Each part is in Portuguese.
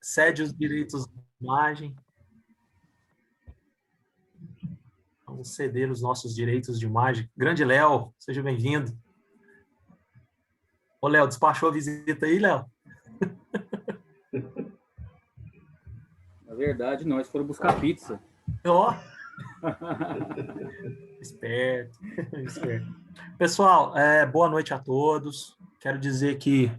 cede os direitos de imagem. Vamos ceder os nossos direitos de imagem. Grande Léo, seja bem-vindo. Ô, Léo, despachou a visita aí, Léo? Na verdade, nós foram buscar pizza. Ó! Esperto, esperto. Pessoal, boa noite a todos. Quero dizer que,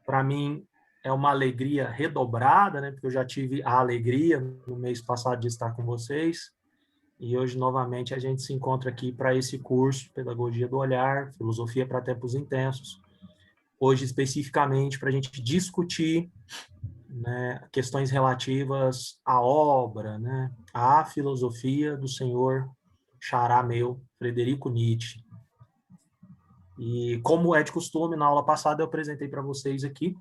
para mim, é uma alegria redobrada, né? Porque eu já tive a alegria no mês passado de estar com vocês. E hoje, novamente, a gente se encontra aqui para esse curso, Pedagogia do Olhar, Filosofia para Tempos Intensos. Hoje, especificamente, para a gente discutir, né, questões relativas à obra, né, à filosofia do senhor xará meu, Frederico Nietzsche. E, como é de costume, na aula passada eu apresentei para vocês aqui,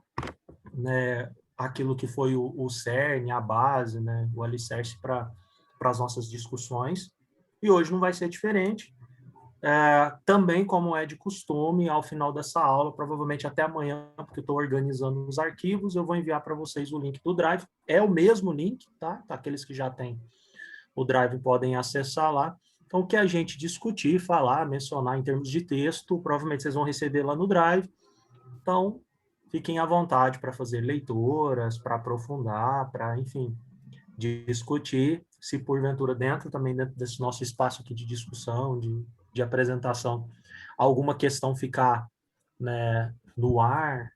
né, aquilo que foi o cerne, a base, né, o alicerce para as nossas discussões. E hoje não vai ser diferente. Também, como é de costume, ao final dessa aula, provavelmente até amanhã, porque eu estou organizando os arquivos, eu vou enviar para vocês o link do Drive. É o mesmo link, tá? Aqueles que já têm o Drive podem acessar lá. Então, o que a gente discutir, falar, mencionar em termos de texto, provavelmente vocês vão receber lá no Drive. Então, fiquem à vontade para fazer leituras, para aprofundar, para, enfim, discutir, se porventura dentro desse nosso espaço aqui de discussão, de apresentação, alguma questão ficar, né, no ar,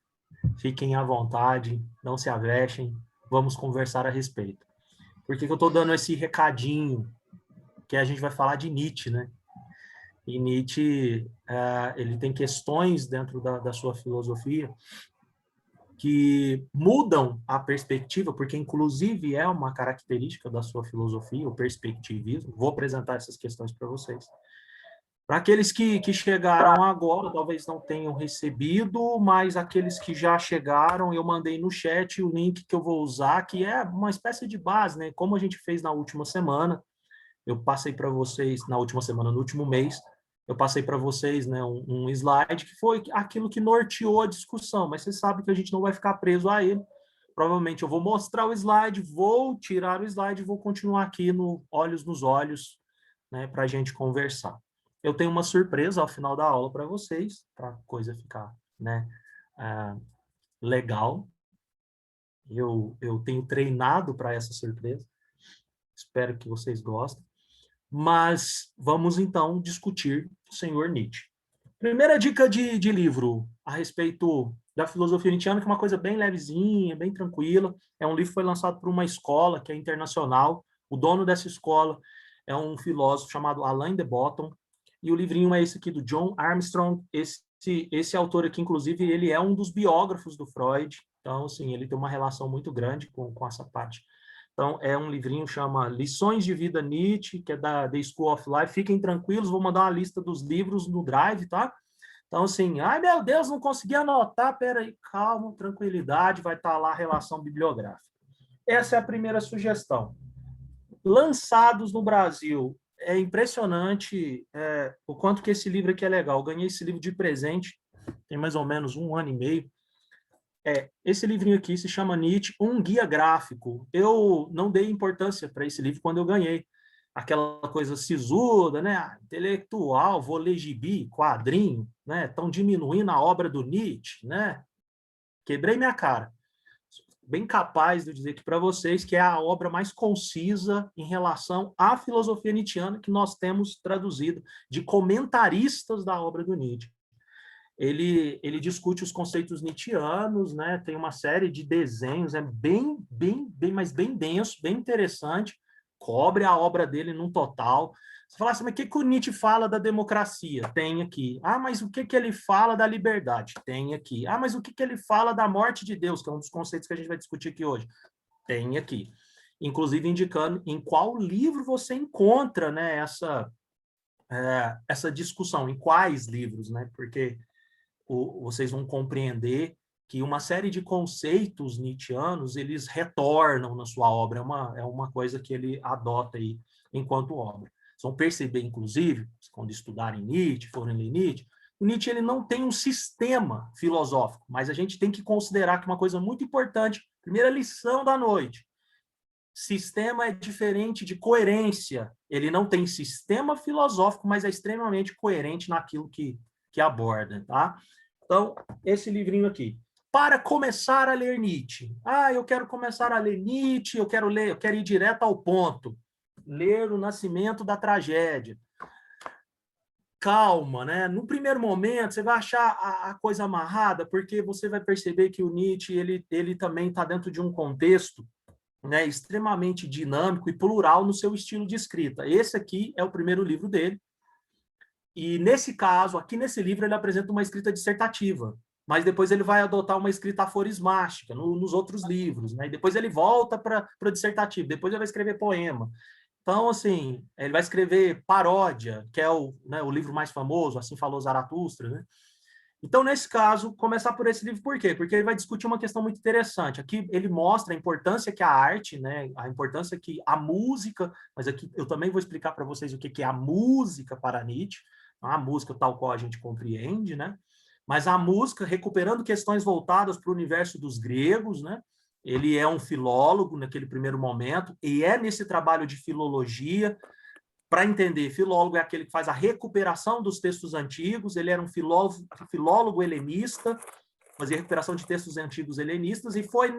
fiquem à vontade, não se avexem, vamos conversar a respeito. Por que eu estou dando esse recadinho? Que a gente vai falar de Nietzsche, né? E Nietzsche, ele tem questões dentro da sua filosofia que mudam a perspectiva, porque inclusive é uma característica da sua filosofia, o perspectivismo. Vou apresentar essas questões para vocês. Para aqueles que chegaram agora, talvez não tenham recebido, mas aqueles que já chegaram, eu mandei no chat o link que eu vou usar, que é uma espécie de base, né? Como a gente fez na última semana, eu passei para vocês, na última semana, no último mês, eu passei para vocês, né, um slide que foi aquilo que norteou a discussão, mas vocês sabem que a gente não vai ficar preso a ele. Provavelmente eu vou mostrar o slide, vou tirar o slide e vou continuar aqui no olhos nos olhos, né, para a gente conversar. Eu tenho uma surpresa ao final da aula para vocês, para a coisa ficar, né, legal. Eu tenho treinado para essa surpresa. Espero que vocês gostem. Mas vamos, então, discutir o senhor Nietzsche. Primeira dica de livro a respeito da filosofia nietzschiana, que é uma coisa bem levezinha, bem tranquila. É um livro que foi lançado por uma escola que é internacional. O dono dessa escola é um filósofo chamado Alain de Botton. E o livrinho é esse aqui, do John Armstrong. Esse autor aqui, inclusive, ele é um dos biógrafos do Freud. Então, assim, ele tem uma relação muito grande com essa parte. Então, é um livrinho, chama Lições de Vida Nietzsche, que é da The School of Life. Fiquem tranquilos, vou mandar uma lista dos livros no Drive, tá? Então, assim, ai meu Deus, não consegui anotar, peraí, calma, tranquilidade, vai estar lá a relação bibliográfica. Essa é a primeira sugestão. Lançados no Brasil, é impressionante o quanto que esse livro aqui é legal. Eu ganhei esse livro de presente, tem mais ou menos 1 ano e meio. Esse livrinho aqui se chama Nietzsche, um guia gráfico. Eu não dei importância para esse livro quando eu ganhei. Aquela coisa sisuda, né? Intelectual, vou ler gibi, quadrinho, né? Estão diminuindo a obra do Nietzsche, né? Quebrei minha cara. Bem capaz de dizer aqui para vocês que é a obra mais concisa em relação à filosofia nietzschiana que nós temos traduzido de comentaristas da obra do Nietzsche. Ele discute os conceitos nietzschianos, né? Tem uma série de desenhos, é mas bem denso, bem interessante, cobre a obra dele num total. Você fala assim, mas o que o Nietzsche fala da democracia? Tem aqui. Ah, mas o que ele fala da liberdade? Tem aqui. Ah, mas o que ele fala da morte de Deus, que é um dos conceitos que a gente vai discutir aqui hoje? Tem aqui. Inclusive indicando em qual livro você encontra, né, essa discussão, em quais livros, né? Porque vocês vão compreender que uma série de conceitos nietzschianos, eles retornam na sua obra, é uma coisa que ele adota aí enquanto obra. Vocês vão perceber, inclusive, quando estudarem Nietzsche, forem ler Nietzsche, o Nietzsche ele não tem um sistema filosófico, mas a gente tem que considerar que uma coisa muito importante Primeira lição da noite. Sistema é diferente de coerência. Ele não tem sistema filosófico, mas é extremamente coerente naquilo que aborda, tá? Então, esse livrinho aqui. Para começar a ler Nietzsche. Eu quero começar a ler Nietzsche, eu quero ir direto ao ponto. Ler O Nascimento da Tragédia. Calma, né? No primeiro momento, você vai achar a coisa amarrada, porque você vai perceber que o Nietzsche, ele também está dentro de um contexto, né, extremamente dinâmico e plural no seu estilo de escrita. Esse aqui é o primeiro livro dele. E, nesse caso, aqui nesse livro, ele apresenta uma escrita dissertativa, mas depois ele vai adotar uma escrita aforismástica nos outros livros, né? E depois ele volta para o dissertativo, depois ele vai escrever poema. Então, assim, ele vai escrever Paródia, que é o livro mais famoso, Assim Falou Zaratustra, né? Então, nesse caso, começar por esse livro, por quê? Porque ele vai discutir uma questão muito interessante. Aqui ele mostra a importância que a arte, né, a importância que a música, mas aqui eu também vou explicar para vocês o que é a música para Nietzsche, a música tal qual a gente compreende, né? Mas a música recuperando questões voltadas para o universo dos gregos, né? Ele é um filólogo naquele primeiro momento, e é nesse trabalho de filologia. Para entender, filólogo é aquele que faz a recuperação dos textos antigos, ele era um filólogo helenista, fazia recuperação de textos antigos helenistas, e foi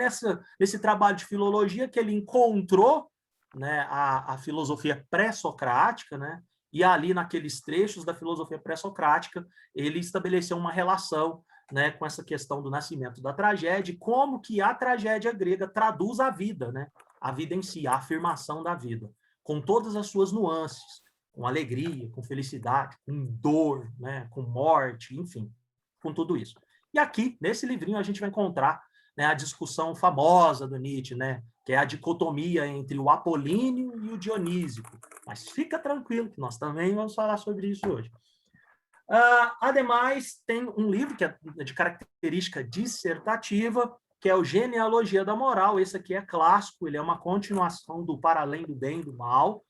nesse trabalho de filologia que ele encontrou, né, a filosofia pré-socrática, né, e ali, naqueles trechos da filosofia pré-socrática, ele estabeleceu uma relação, né, com essa questão do nascimento da tragédia, como que a tragédia grega traduz a vida, né, a vida em si, a afirmação da vida, com todas as suas nuances, com alegria, com felicidade, com dor, né, com morte, enfim, com tudo isso. E aqui, nesse livrinho, a gente vai encontrar, né, a discussão famosa do Nietzsche, né, que é a dicotomia entre o apolíneo e o dionísico. Mas fica tranquilo, que nós também vamos falar sobre isso hoje. Ademais, tem um livro que é de característica dissertativa, que é o Genealogia da Moral. Esse aqui é clássico, ele é uma continuação do Para Além do Bem e do Mal.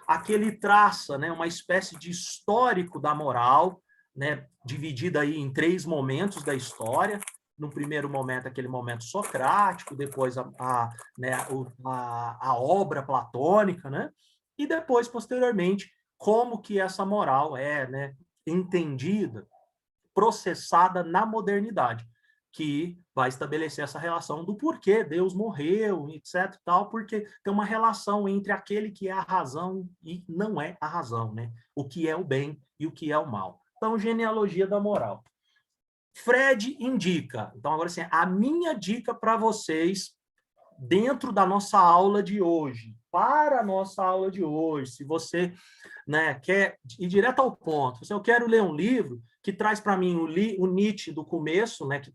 Aqui ele traça, né, uma espécie de histórico da moral, né, dividida aí em 3 momentos da história. No primeiro momento, aquele momento socrático, depois a obra platônica, né? E depois, posteriormente, como que essa moral é, né, entendida, processada na modernidade, que vai estabelecer essa relação do porquê Deus morreu, etc. Tal, porque tem uma relação entre aquele que é a razão e não é a razão, né? O que é o bem e o que é o mal. Então, genealogia da moral. Fred indica. Então, agora sim, a minha dica para vocês dentro da nossa aula de hoje, para a nossa aula de hoje, se você, né, quer ir direto ao ponto, se eu quero ler um livro que traz para mim o Nietzsche do começo, né, que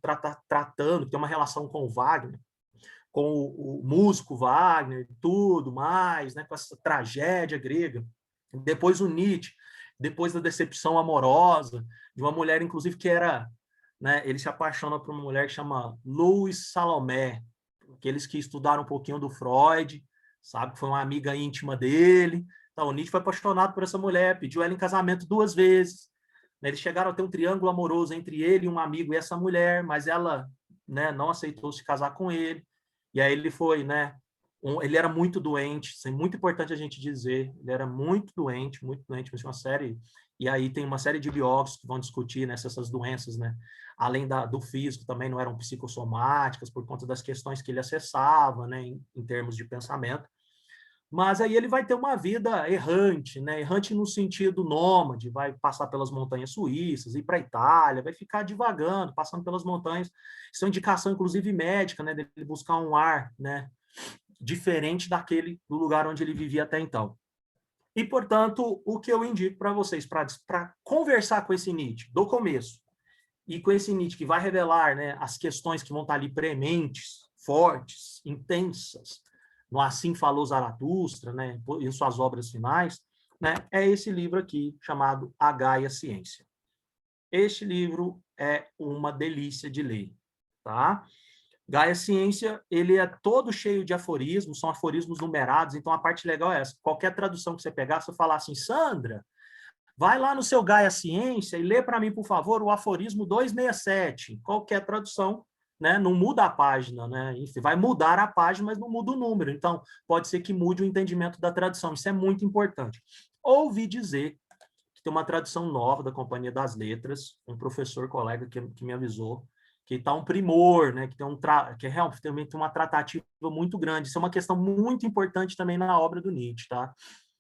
tratando, que tem uma relação com o Wagner, com o músico Wagner, tudo mais, né, com essa tragédia grega, depois o Nietzsche, depois da decepção amorosa, de uma mulher, inclusive, que era, né, ele se apaixona por uma mulher que chama Louise Salomé, aqueles que estudaram um pouquinho do Freud, sabe que foi uma amiga íntima dele. Então, o Nietzsche foi apaixonado por essa mulher, pediu ela em casamento 2 vezes. Eles chegaram a ter um triângulo amoroso entre ele, um amigo e essa mulher, mas ela, né, não aceitou se casar com ele. E aí ele foi, né? Ele era muito doente, isso é muito importante a gente dizer. Ele era muito doente, mas uma série. E aí tem uma série de biólogos que vão discutir, né, essas doenças, né? Além do físico, também não eram psicossomáticas, por conta das questões que ele acessava, né, em termos de pensamento. Mas aí ele vai ter uma vida errante, né? Errante no sentido nômade, vai passar pelas montanhas suíças, ir para a Itália, vai ficar divagando, passando pelas montanhas. Isso é uma indicação, inclusive, médica, né? Dele buscar um ar, né, diferente do lugar onde ele vivia até então. E, portanto, o que eu indico para vocês, para conversar com esse Nietzsche do começo, e com esse Nietzsche que vai revelar, né, as questões que vão estar ali prementes, fortes, intensas, no Assim Falou Zaratustra, né, em suas obras finais, né, é esse livro aqui, chamado A Gaia Ciência. Este livro é uma delícia de ler, tá? Gaia Ciência, ele é todo cheio de aforismos, são aforismos numerados, então a parte legal é essa. Qualquer tradução que você pegar, você falar assim, Sandra, vai lá no seu Gaia Ciência e lê para mim, por favor, o aforismo 267. Qualquer tradução, né? Não muda a página, né? Enfim, vai mudar a página, mas não muda o número. Então, pode ser que mude o entendimento da tradução. Isso é muito importante. Ouvi dizer que tem uma tradução nova da Companhia das Letras, um professor, colega que me avisou, que está um primor, né? Que tem que realmente tem uma tratativa muito grande. Isso é uma questão muito importante também na obra do Nietzsche, tá?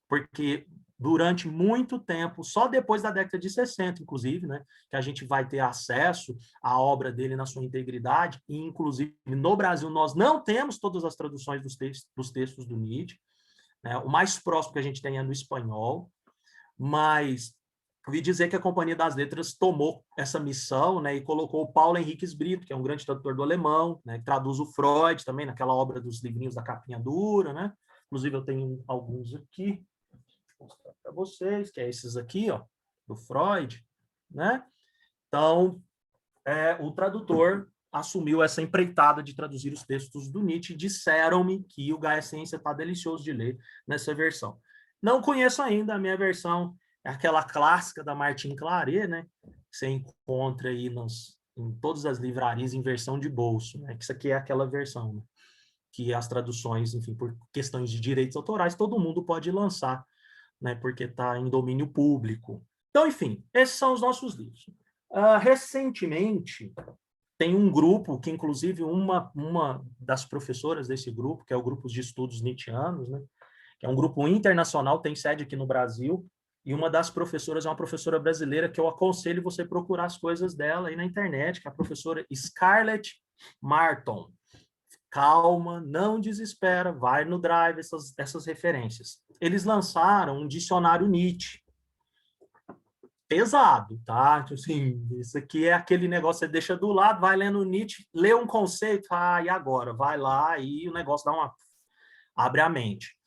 Porque durante muito tempo, só depois da década de 60, inclusive, né, que a gente vai ter acesso à obra dele na sua integridade, e inclusive no Brasil nós não temos todas as traduções dos textos do Nietzsche, né? O mais próximo que a gente tem é no espanhol, mas ouvi dizer que a Companhia das Letras tomou essa missão, né, e colocou o Paulo Henriques Brito, que é um grande tradutor do alemão, né, que traduz o Freud também naquela obra dos livrinhos da capinha dura, né? Inclusive eu tenho alguns aqui, vou mostrar para vocês, que é esses aqui, ó, do Freud, né? Então, o tradutor assumiu essa empreitada de traduzir os textos do Nietzsche. Disseram-me que o Gaia Ciência está delicioso de ler nessa versão. Não conheço ainda, a minha versão é aquela clássica da Martin Claret, né? Que você encontra aí em todas as livrarias em versão de bolso, né? Que isso aqui é aquela versão, né? Que as traduções, enfim, por questões de direitos autorais, todo mundo pode lançar, né? Porque está em domínio público. Então, enfim, esses são os nossos livros. Recentemente, tem um grupo que, inclusive, uma das professoras desse grupo, que é o Grupo de Estudos Nietzschianos, né? Que é um grupo internacional, tem sede aqui no Brasil, e uma das professoras é uma professora brasileira que eu aconselho você procurar as coisas dela aí na internet, que é a professora Scarlett Martin. Calma, não desespera, vai no Drive, essas referências. Eles lançaram um dicionário Nietzsche, pesado, tá? Assim, isso aqui é aquele negócio, você deixa do lado, vai lendo Nietzsche, lê um conceito, e agora? Vai lá e o negócio abre a mente.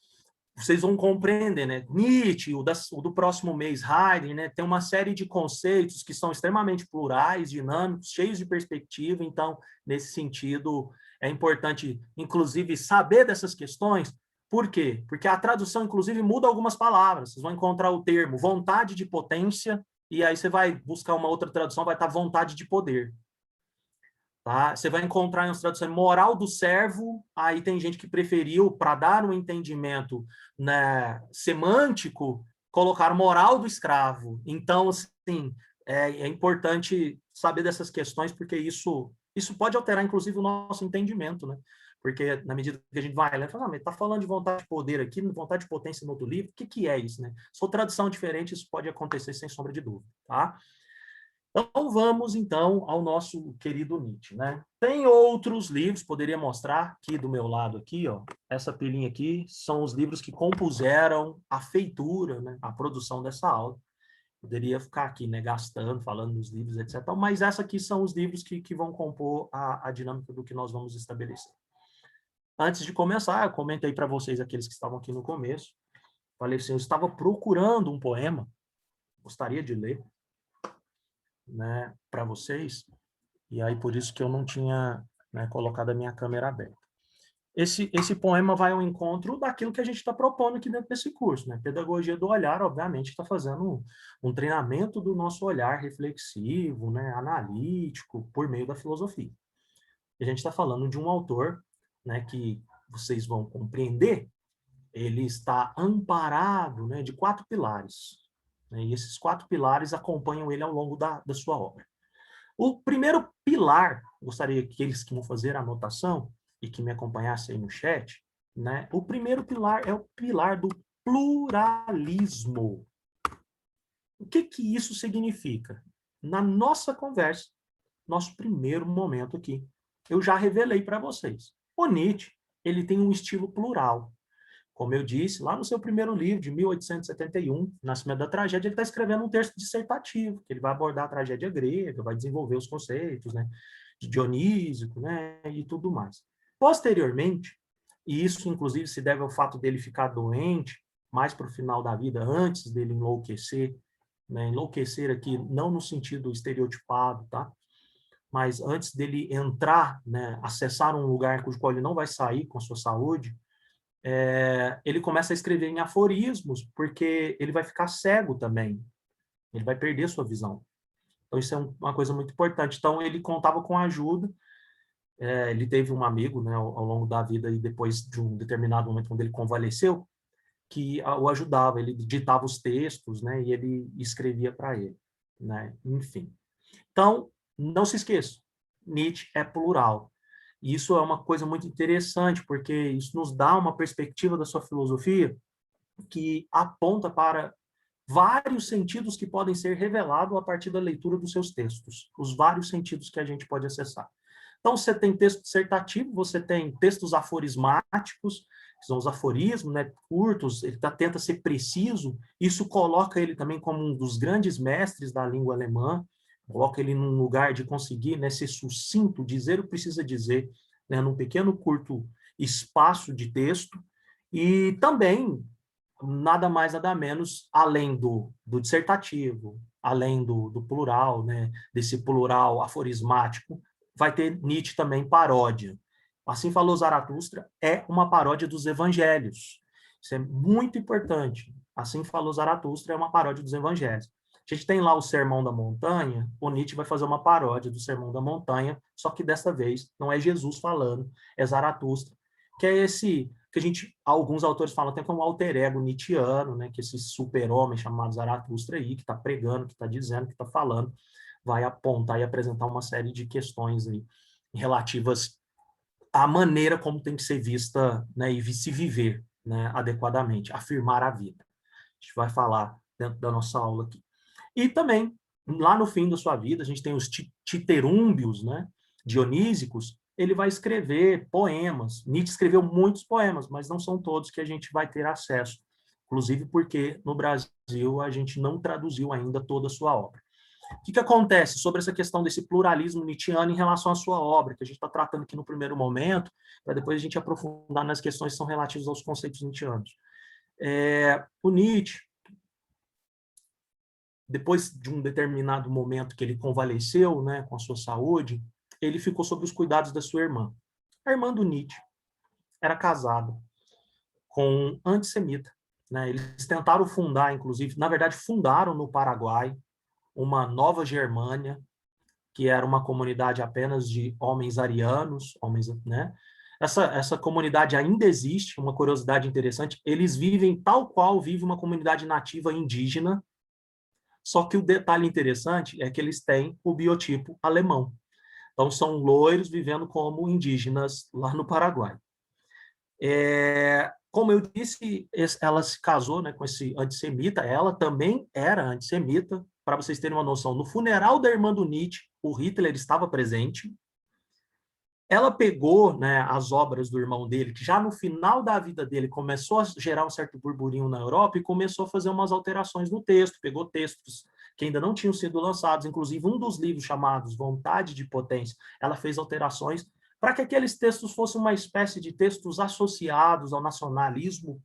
Vocês vão compreender, né? Nietzsche, o do próximo mês, Heidegger, né? Tem uma série de conceitos que são extremamente plurais, dinâmicos, cheios de perspectiva. Então, nesse sentido, é importante, inclusive, saber dessas questões. Por quê? Porque a tradução, inclusive, muda algumas palavras. Vocês vão encontrar o termo vontade de potência, e aí você vai buscar uma outra tradução, vai estar vontade de poder. Tá? Você vai encontrar em tradução moral do servo, aí tem gente que preferiu, para dar um entendimento, né, semântico, colocar moral do escravo. Então, assim, é importante saber dessas questões, porque isso pode alterar, inclusive, o nosso entendimento, né? Porque, na medida que a gente vai lendo, fala, está falando de vontade de poder aqui, vontade de potência no outro livro, o que é isso, né? Se for tradução diferente, isso pode acontecer sem sombra de dúvida, tá? Então, vamos, então, ao nosso querido Nietzsche, né? Tem outros livros, poderia mostrar aqui do meu lado, aqui, ó, essa pilhinha aqui, são os livros que compuseram a feitura, né, a produção dessa aula. Poderia ficar aqui, né, gastando, falando dos livros, etc. Mas essa aqui são os livros que vão compor a dinâmica do que nós vamos estabelecer. Antes de começar, eu comentei para vocês, aqueles que estavam aqui no começo, falei assim, eu estava procurando um poema, gostaria de ler, né, para vocês, e aí por isso que eu não tinha, né, colocado a minha câmera aberta. Esse poema vai ao encontro daquilo que a gente está propondo aqui dentro desse curso, né? Pedagogia do olhar, obviamente, está fazendo um treinamento do nosso olhar reflexivo, né, analítico, por meio da filosofia. E a gente está falando de um autor, né, que vocês vão compreender, ele está amparado, né, de 4 pilares, né, e esses 4 pilares acompanham ele ao longo da sua obra. O primeiro pilar, gostaria que aqueles que vão fazer a anotação e que me acompanhassem aí no chat, né? O primeiro pilar é o pilar do pluralismo. O que isso significa? Na nossa conversa, nosso primeiro momento aqui, eu já revelei para vocês. O Nietzsche, ele tem um estilo plural. Como eu disse, lá no seu primeiro livro, de 1871, Nascimento da Tragédia, ele está escrevendo um texto dissertativo, que ele vai abordar a tragédia grega, vai desenvolver os conceitos, né, de Dionísico, né, e tudo mais. Posteriormente, e isso inclusive se deve ao fato dele ficar doente mais para o final da vida, antes dele enlouquecer, né, enlouquecer aqui não no sentido estereotipado, tá? Mas antes dele entrar, né, acessar um lugar cujo qual ele não vai sair com a sua saúde, ele começa a escrever em aforismos, porque ele vai ficar cego também. Ele vai perder sua visão. Então, isso é uma coisa muito importante. Então, ele contava com a ajuda Ele teve um amigo, né, ao longo da vida, e depois de um determinado momento, quando ele convalesceu, que o ajudava, ele ditava os textos, né, e ele escrevia para ele, né, enfim. Então, não se esqueça, Nietzsche é plural. E isso é uma coisa muito interessante, porque isso nos dá uma perspectiva da sua filosofia que aponta para vários sentidos que podem ser revelados a partir da leitura dos seus textos, os vários sentidos que a gente pode acessar. Então, você tem texto dissertativo, você tem textos aforismáticos, que são os aforismos, né, curtos, ele tenta ser preciso, isso coloca ele também como um dos grandes mestres da língua alemã, coloca ele num lugar de conseguir, né, ser sucinto, dizer o que precisa dizer, né, num pequeno, curto espaço de texto, e também, nada mais, nada menos, além do dissertativo, além do plural, né, desse plural aforismático, vai ter Nietzsche também paródia. Assim falou Zaratustra é uma paródia dos evangelhos. Isso é muito importante. Assim falou Zaratustra é uma paródia dos evangelhos. A gente tem lá o Sermão da Montanha, o Nietzsche vai fazer uma paródia do Sermão da Montanha, só que desta vez não é Jesus falando, é Zaratustra, que é esse que a gente, alguns autores falam até como alter ego nietzschiano, né, que esse super-homem chamado Zaratustra aí, que está pregando, que está dizendo, que está falando, vai apontar e apresentar uma série de questões aí relativas à maneira como tem que ser vista, né, e se viver, né, adequadamente, afirmar a vida. A gente vai falar dentro da nossa aula aqui. E também, lá no fim da sua vida, a gente tem os titerúmbios, né, dionísicos, ele vai escrever poemas. Nietzsche escreveu muitos poemas, mas não são todos que a gente vai ter acesso, inclusive porque no Brasil a gente não traduziu ainda toda a sua obra. O que acontece sobre essa questão desse pluralismo nietzschiano em relação à sua obra, que a gente está tratando aqui no primeiro momento, para depois a gente aprofundar nas questões que são relativas aos conceitos nietzschianos. O Nietzsche, depois de um determinado momento que ele convaleceu, né, com a sua saúde, ele ficou sob os cuidados da sua irmã. A irmã do Nietzsche era casada com um antissemita. Né? Eles tentaram fundar, inclusive, na verdade, fundaram no Paraguai uma Nova Germânia, que era uma comunidade apenas de homens arianos, homens, né? Essa comunidade ainda existe, uma curiosidade interessante, eles vivem tal qual vive uma comunidade nativa indígena, só que o detalhe interessante é que eles têm o biotipo alemão. Então, são loiros vivendo como indígenas lá no Paraguai. Como eu disse, ela se casou, né, com esse antissemita, ela também era antissemita, para vocês terem uma noção. No funeral da irmã do Nietzsche, o Hitler estava presente. Ela pegou, né, as obras do irmão dele, que já no final da vida dele começou a gerar um certo burburinho na Europa e começou a fazer umas alterações no texto, pegou textos que ainda não tinham sido lançados, inclusive um dos livros chamados Vontade de Potência, ela fez alterações para que aqueles textos fossem uma espécie de textos associados ao nacionalismo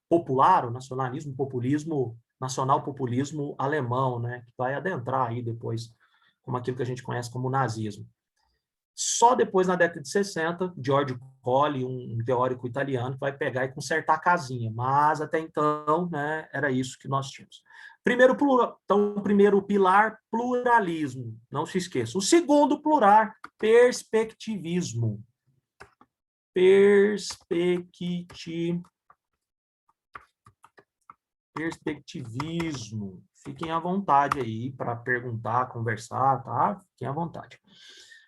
popular, o nacionalismo, populismo, nacional-populismo alemão, né, que vai adentrar aí depois como aquilo que a gente conhece como nazismo. Só depois, na década de 60, George Colli, um teórico italiano, vai pegar e consertar a casinha. Mas, até então, né, era isso que nós tínhamos. Então, primeiro pilar, pluralismo. Não se esqueça. O segundo pilar, perspectivismo. Perspectivismo. Fiquem à vontade aí para perguntar, conversar, tá? Fiquem à vontade.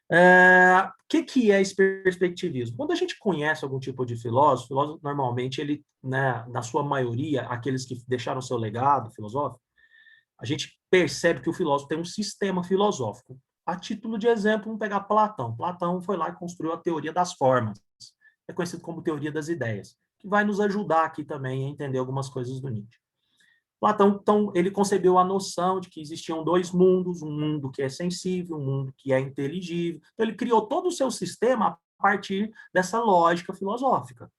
O que é esse perspectivismo? Quando a gente conhece algum tipo de filósofo normalmente, ele, né, na sua maioria, aqueles que deixaram seu legado filosófico, a gente percebe que o filósofo tem um sistema filosófico. A título de exemplo, vamos pegar Platão. Platão foi lá e construiu a teoria das formas. É conhecido como teoria das ideias, que vai nos ajudar aqui também a entender algumas coisas do Nietzsche. Platão, então, ele concebeu a noção de que existiam dois mundos, um mundo que é sensível, um mundo que é inteligível. Então, ele criou todo o seu sistema a partir dessa lógica filosófica.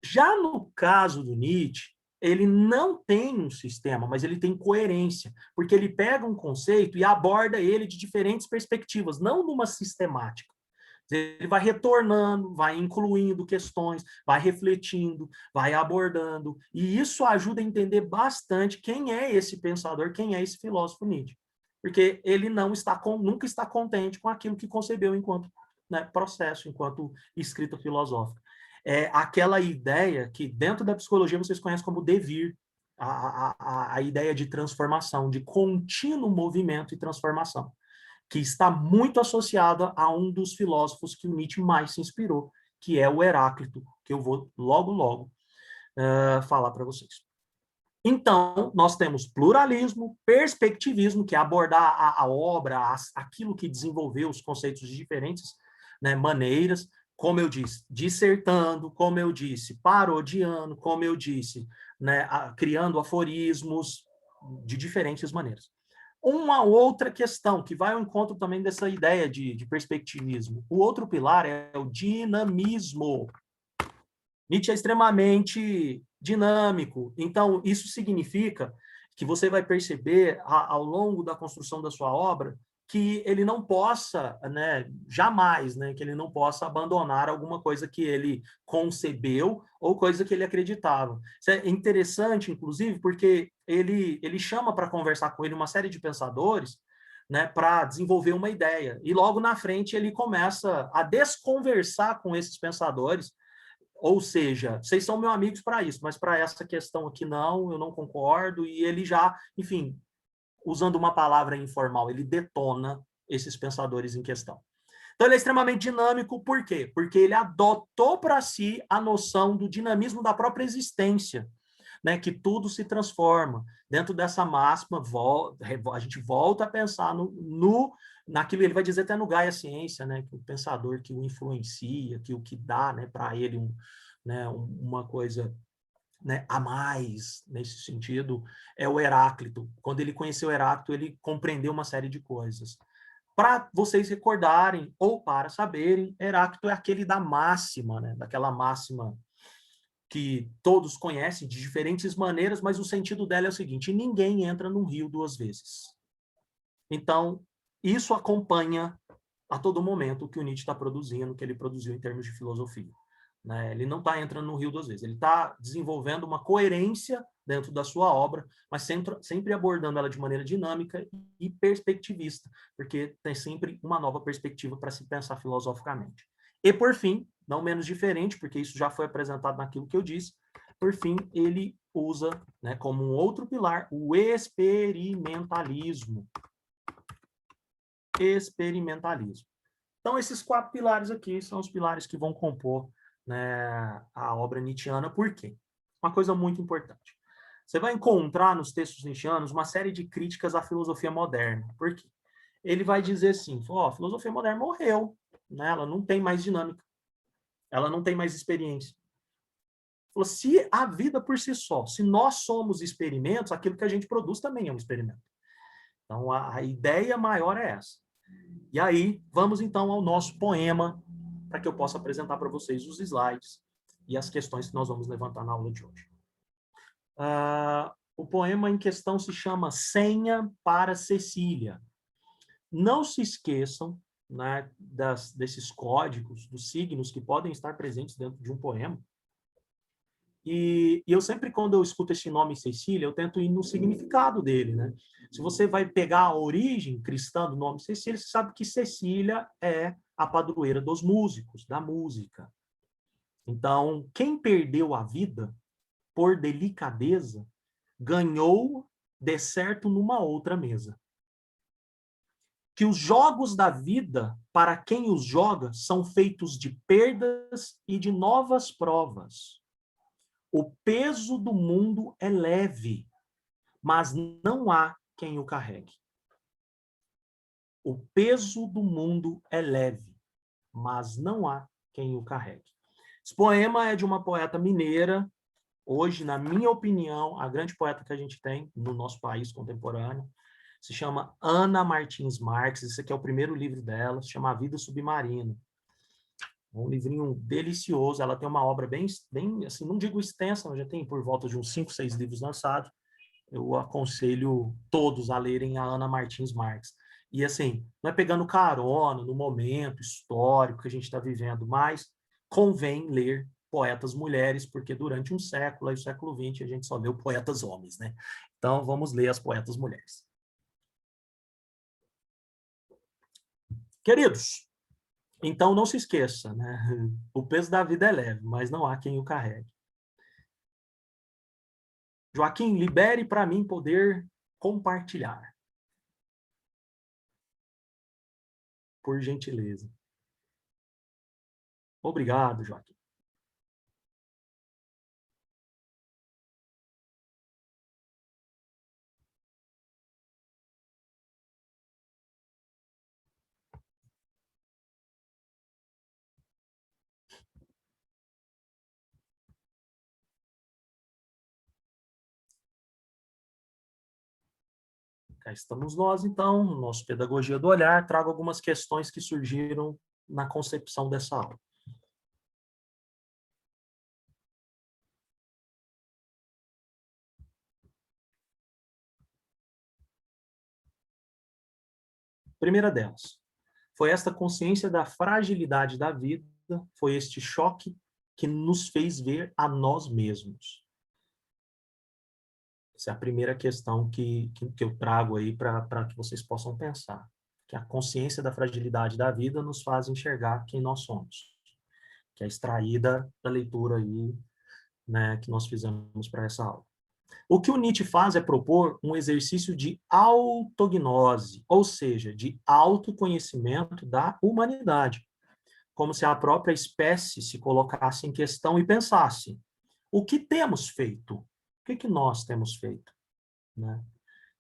Já no caso do Nietzsche, ele não tem um sistema, mas ele tem coerência, porque ele pega um conceito e aborda ele de diferentes perspectivas, não numa sistemática. Ele vai retornando, vai incluindo questões, vai refletindo, vai abordando, e isso ajuda a entender bastante quem é esse pensador, quem é esse filósofo Nietzsche, porque ele nunca está contente com aquilo que concebeu enquanto né, processo, enquanto escrita filosófica. É aquela ideia que dentro da psicologia vocês conhecem como devir, a ideia de transformação, de contínuo movimento e transformação, que está muito associada a um dos filósofos que o Nietzsche mais se inspirou, que é o Heráclito, que eu vou logo falar para vocês. Então, nós temos pluralismo, perspectivismo, que é abordar a obra, aquilo que desenvolveu os conceitos de diferentes, né, maneiras, como eu disse, dissertando, como eu disse, parodiando, como eu disse, né, criando aforismos de diferentes maneiras. Uma outra questão que vai ao encontro também dessa ideia de perspectivismo. O outro pilar é o dinamismo. Nietzsche é extremamente dinâmico. Então, isso significa que você vai perceber, ao longo da construção da sua obra, que ele não possa, né, jamais, né, que ele não possa abandonar alguma coisa que ele concebeu ou coisa que ele acreditava. Isso é interessante, inclusive, porque ele chama para conversar com ele uma série de pensadores, né, para desenvolver uma ideia. E logo na frente ele começa a desconversar com esses pensadores. Ou seja, vocês são meus amigos para isso, mas para essa questão aqui não, eu não concordo. E ele já, enfim, usando uma palavra informal, ele detona esses pensadores em questão. Então ele é extremamente dinâmico, por quê? Porque ele adotou para si a noção do dinamismo da própria existência, né? Que tudo se transforma. Dentro dessa máxima, a gente volta a pensar naquilo, ele vai dizer até no Gaia Ciência, né, que o pensador que o influencia, que o que dá, né, para ele uma coisa, né, a mais nesse sentido é o Heráclito. Quando ele conheceu Heráclito, ele compreendeu uma série de coisas. Para vocês recordarem ou para saberem, Heráclito é aquele da máxima, né, daquela máxima que todos conhecem de diferentes maneiras, mas o sentido dela é o seguinte: ninguém entra num rio duas vezes. Então, isso acompanha a todo momento o que o Nietzsche está produzindo, o que ele produziu em termos de filosofia. Né? Ele não está entrando no rio duas vezes, ele está desenvolvendo uma coerência dentro da sua obra, mas sempre abordando ela de maneira dinâmica e perspectivista, porque tem sempre uma nova perspectiva para se pensar filosoficamente. E, por fim, não menos diferente, porque isso já foi apresentado naquilo que eu disse, por fim, ele usa, né, como um outro pilar o experimentalismo. Experimentalismo. Então, esses 4 pilares aqui são os pilares que vão compor, né, a obra nietzschiana. Por quê? Uma coisa muito importante. Você vai encontrar nos textos nietzschianos uma série de críticas à filosofia moderna. Por quê? Ele vai dizer assim, a filosofia moderna morreu, né? Ela não tem mais dinâmica, ela não tem mais experiência. Falou, se a vida por si só, se nós somos experimentos, aquilo que a gente produz também é um experimento. Então, a ideia maior é essa. E aí, vamos então ao nosso poema, para que eu possa apresentar para vocês os slides e as questões que nós vamos levantar na aula de hoje. O poema em questão se chama Senha para Cecília. Não se esqueçam, né, desses códigos, dos signos que podem estar presentes dentro de um poema. E eu sempre, quando eu escuto esse nome Cecília, eu tento ir no significado dele, né? Se você vai pegar a origem cristã do nome Cecília, você sabe que Cecília é a padroeira dos músicos, da música. Então, quem perdeu a vida por delicadeza, ganhou de certo numa outra mesa. Que os jogos da vida, para quem os joga, são feitos de perdas e de novas provas. O peso do mundo é leve, mas não há quem o carregue. O peso do mundo é leve, mas não há quem o carregue. Esse poema é de uma poeta mineira, hoje, na minha opinião, a grande poeta que a gente tem no nosso país contemporâneo. Se chama Ana Martins Marques, esse aqui é o primeiro livro dela, se chama A Vida Submarina. Um livrinho delicioso, ela tem uma obra bem assim, não digo extensa, mas já tem por volta de uns 5, 6 livros lançados. Eu aconselho todos a lerem a Ana Martins Marques. E assim, não é pegando carona no momento histórico que a gente está vivendo, mas convém ler poetas mulheres, porque durante um século, aí o século XX, a gente só leu poetas homens, né? Então, vamos ler as poetas mulheres. Queridos, Então, não se esqueça, né? O peso da vida é leve, mas não há quem o carregue. Joaquim, libere para mim poder compartilhar. Por gentileza. Obrigado, Joaquim. Cá estamos nós, então, no nosso Pedagogia do Olhar. Trago algumas questões que surgiram na concepção dessa aula. Primeira delas, foi esta consciência da fragilidade da vida, foi este choque que nos fez ver a nós mesmos. Essa é a primeira questão que eu trago aí para que vocês possam pensar. Que a consciência da fragilidade da vida nos faz enxergar quem nós somos. Que é extraída da leitura aí, né, que nós fizemos para essa aula. O que o Nietzsche faz é propor um exercício de autognose, ou seja, de autoconhecimento da humanidade, como se a própria espécie se colocasse em questão e pensasse: o que temos feito? O que nós temos feito? Né?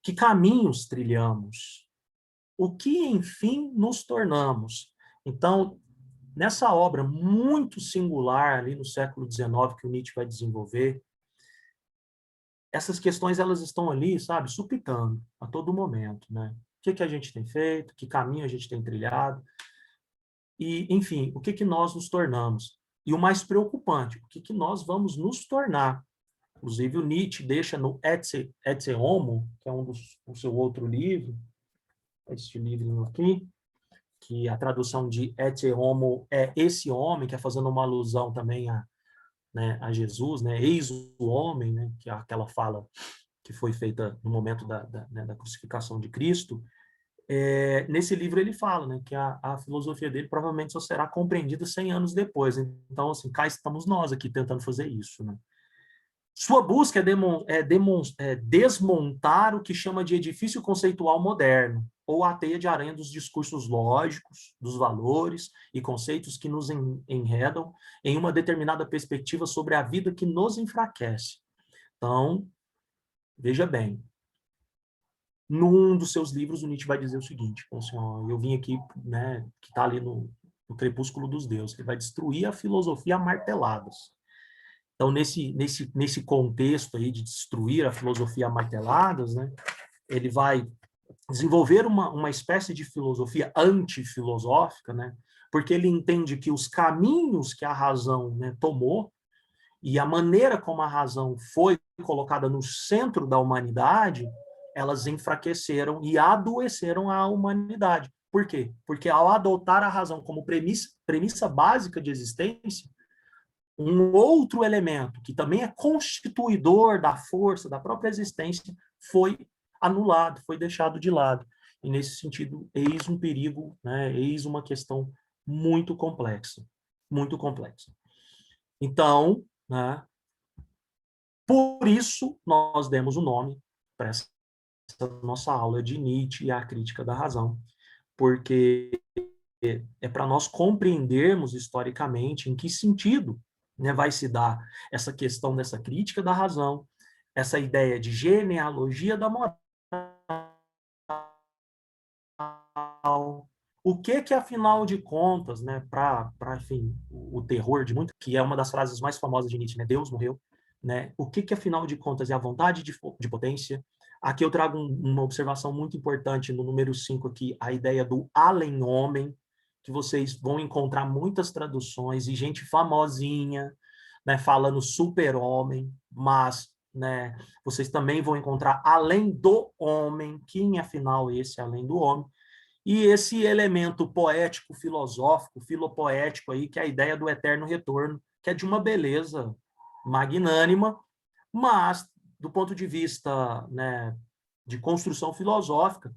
Que caminhos trilhamos? O que, enfim, nos tornamos? Então, nessa obra muito singular, ali no século XIX, que o Nietzsche vai desenvolver, essas questões elas estão ali, sabe, suplicando a todo momento, né? O que a gente tem feito, que caminho a gente tem trilhado, e, enfim, o que nós nos tornamos. E o mais preocupante, o que nós vamos nos tornar. Inclusive, o Nietzsche deixa no Ecce Homo, que é o seu outro livro, este livro aqui, que a tradução de Ecce Homo é esse homem, que é fazendo uma alusão também a Jesus, né? Eis o homem, né? Que é aquela fala que foi feita no momento da crucificação de Cristo. Nesse livro ele fala, né, que a filosofia dele provavelmente só será compreendida 100 anos depois. Então, assim, cá estamos nós aqui tentando fazer isso, né? Sua busca é desmontar o que chama de edifício conceitual moderno, ou a teia de aranha dos discursos lógicos, dos valores e conceitos que nos enredam em uma determinada perspectiva sobre a vida que nos enfraquece. Então, veja bem, num dos seus livros, o Nietzsche vai dizer o seguinte, assim, ó, eu vim aqui, né, que está ali no Crepúsculo dos Deuses, ele vai destruir a filosofia a marteladas. Então, nesse contexto aí de destruir a filosofia a marteladas, né, ele vai desenvolver uma espécie de filosofia antifilosófica, né, porque ele entende que os caminhos que a razão, né, tomou e a maneira como a razão foi colocada no centro da humanidade, elas enfraqueceram e adoeceram a humanidade. Por quê? Porque ao adotar a razão como premissa básica de existência, um outro elemento que também é constituidor da força da própria existência foi anulado, foi deixado de lado. E nesse sentido, eis um perigo, né? Eis uma questão muito complexa, muito complexa. Então, né, por isso nós demos o nome para essa nossa aula de Nietzsche e a crítica da razão, porque é para nós compreendermos historicamente em que sentido, né, vai se dar essa questão dessa crítica da razão, essa ideia de genealogia da moral, o que afinal de contas, né, para enfim, o terror de muito, que é uma das frases mais famosas de Nietzsche, né, Deus morreu, né, o que afinal de contas é a vontade de potência. Aqui eu trago uma observação muito importante no número 5 aqui, a ideia do além-homem, que vocês vão encontrar muitas traduções e gente famosinha, né, falando super-homem, mas, né, vocês também vão encontrar além do homem, quem afinal esse além do homem, e esse elemento poético, filosófico, filopoético aí, que é a ideia do eterno retorno, que é de uma beleza magnânima, mas do ponto de vista, né, de construção filosófica,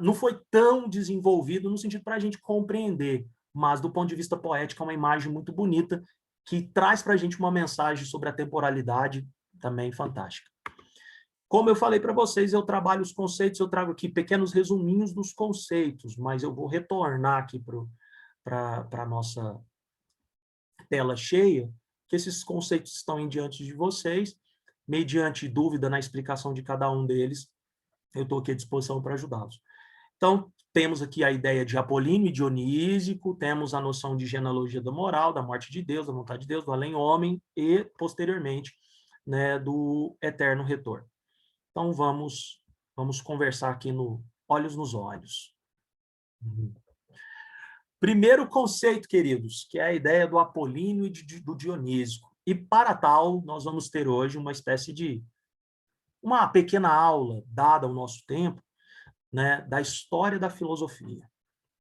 não foi tão desenvolvido no sentido para a gente compreender mas do ponto de vista poético é uma imagem muito bonita que traz para a gente uma mensagem sobre a temporalidade também fantástica. Como eu falei para vocês, eu trabalho os conceitos, eu trago aqui pequenos resuminhos dos conceitos, mas eu vou retornar aqui para a nossa tela cheia, que esses conceitos estão em diante de vocês, mediante dúvida na explicação de cada um deles, eu estou aqui à disposição para ajudá-los. Então, temos aqui a ideia de apolíneo e dionísico, temos a noção de genealogia da moral, da morte de Deus, da vontade de Deus, do além-homem e, posteriormente, né, do eterno retorno. Então, vamos conversar aqui no olhos nos olhos. Primeiro conceito, queridos, que é a ideia do apolíneo e do dionísico. E, para tal, nós vamos ter hoje uma espécie de uma pequena aula dada ao nosso tempo, né, da história da filosofia.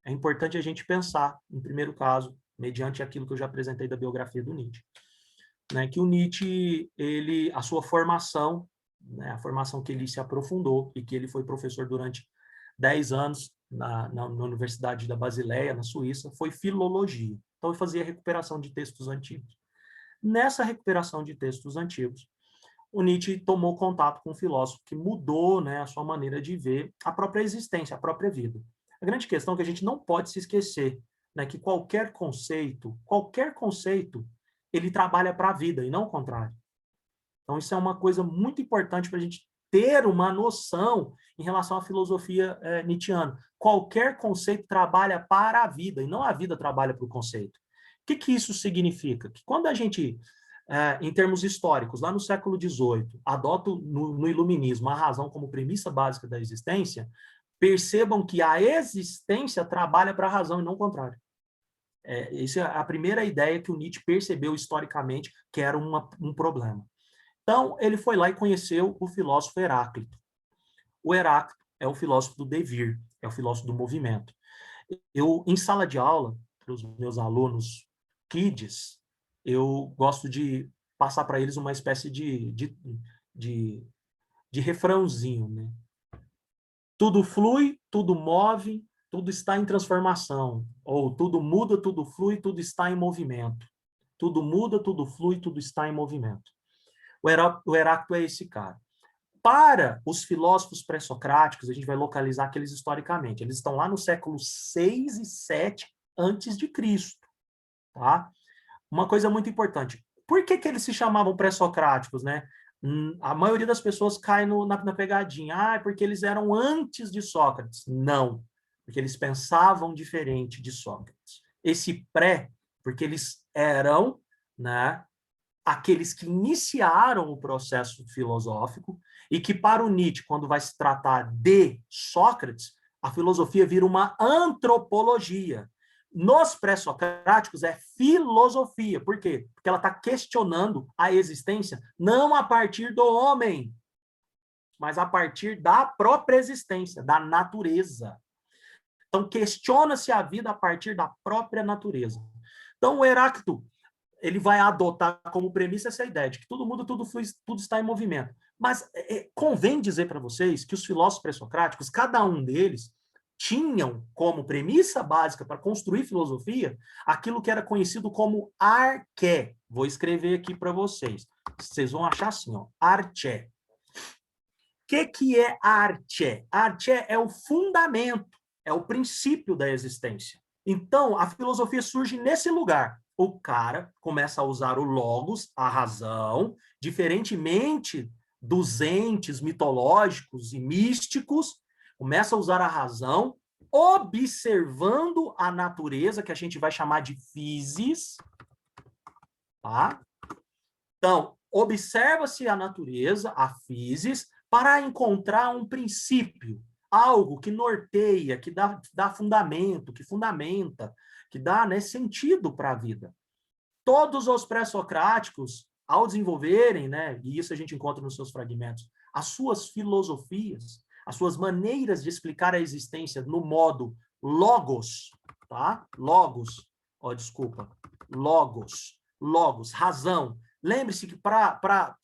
É importante a gente pensar, em primeiro caso, mediante aquilo que eu já apresentei da biografia do Nietzsche, né, que o Nietzsche, a sua formação, né, a formação que ele se aprofundou e que ele foi professor durante 10 anos na Universidade da Basileia, na Suíça, foi filologia. Então, ele fazia recuperação de textos antigos. Nessa recuperação de textos antigos, o Nietzsche tomou contato com um filósofo que mudou, né, a sua maneira de ver a própria existência, a própria vida. A grande questão é que a gente não pode se esquecer, né, que qualquer conceito, ele trabalha para a vida e não o contrário. Então, isso é uma coisa muito importante para a gente ter uma noção em relação à filosofia nietzschiana. Qualquer conceito trabalha para a vida e não a vida trabalha para o conceito. O que isso significa? Que quando a gente em termos históricos, lá no século XVIII, adota no iluminismo a razão como premissa básica da existência, percebam que a existência trabalha para a razão e não o contrário. Essa é a primeira ideia que o Nietzsche percebeu historicamente que era um problema. Então, ele foi lá e conheceu o filósofo Heráclito. O Heráclito é o filósofo do devir, é o filósofo do movimento. Eu, em sala de aula, para os meus alunos kids, eu gosto de passar para eles uma espécie de refrãozinho, né? Tudo flui, tudo move, tudo está em transformação. Ou tudo muda, tudo flui, tudo está em movimento. Tudo muda, tudo flui, tudo está em movimento. O Heráclito é esse cara. Para os filósofos pré-socráticos, a gente vai localizar aqueles historicamente. Eles estão lá no século 6 e 7 antes de Cristo, tá? Uma coisa muito importante. Por que eles se chamavam pré-socráticos, né? A maioria das pessoas cai na pegadinha. Porque eles eram antes de Sócrates. Não, porque eles pensavam diferente de Sócrates. Esse pré, porque eles eram, né, aqueles que iniciaram o processo filosófico e que, para o Nietzsche, quando vai se tratar de Sócrates, a filosofia vira uma antropologia. Nos pré-socráticos é filosofia. Por quê? Porque ela está questionando a existência não a partir do homem, mas a partir da própria existência, da natureza. Então, questiona-se a vida a partir da própria natureza. Então, o Heráclito, ele vai adotar como premissa essa ideia de que tudo muda, tudo flui, tudo está em movimento. Mas convém dizer para vocês que os filósofos pré-socráticos, cada um deles, tinham como premissa básica para construir filosofia aquilo que era conhecido como arché. Vou escrever aqui para vocês. Vocês vão achar assim, ó, arché. O que é arché? Arché é o fundamento, é o princípio da existência. Então, a filosofia surge nesse lugar. O cara começa a usar o logos, a razão, diferentemente dos entes mitológicos e místicos, começa a usar a razão, observando a natureza, que a gente vai chamar de physis, tá? Então, observa-se a natureza, a physis, para encontrar um princípio, algo que norteia, que dá fundamento, que fundamenta, que dá, né, sentido para a vida. Todos os pré-socráticos, ao desenvolverem, né, e isso a gente encontra nos seus fragmentos, as suas filosofias, as suas maneiras de explicar a existência no modo logos, tá? Logos, logos, razão. Lembre-se que para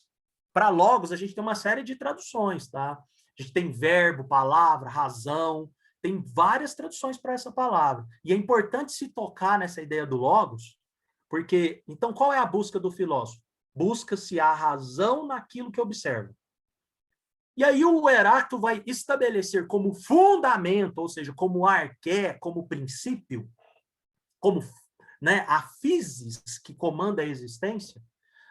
logos a gente tem uma série de traduções, tá? A gente tem verbo, palavra, razão, Tem várias traduções para essa palavra. E é importante se tocar nessa ideia do logos, porque, então, qual é a busca do filósofo? Busca-se a razão naquilo que observa. E aí o Heráclito vai estabelecer como fundamento, ou seja, como arqué, como princípio, como, né, a physis que comanda a existência,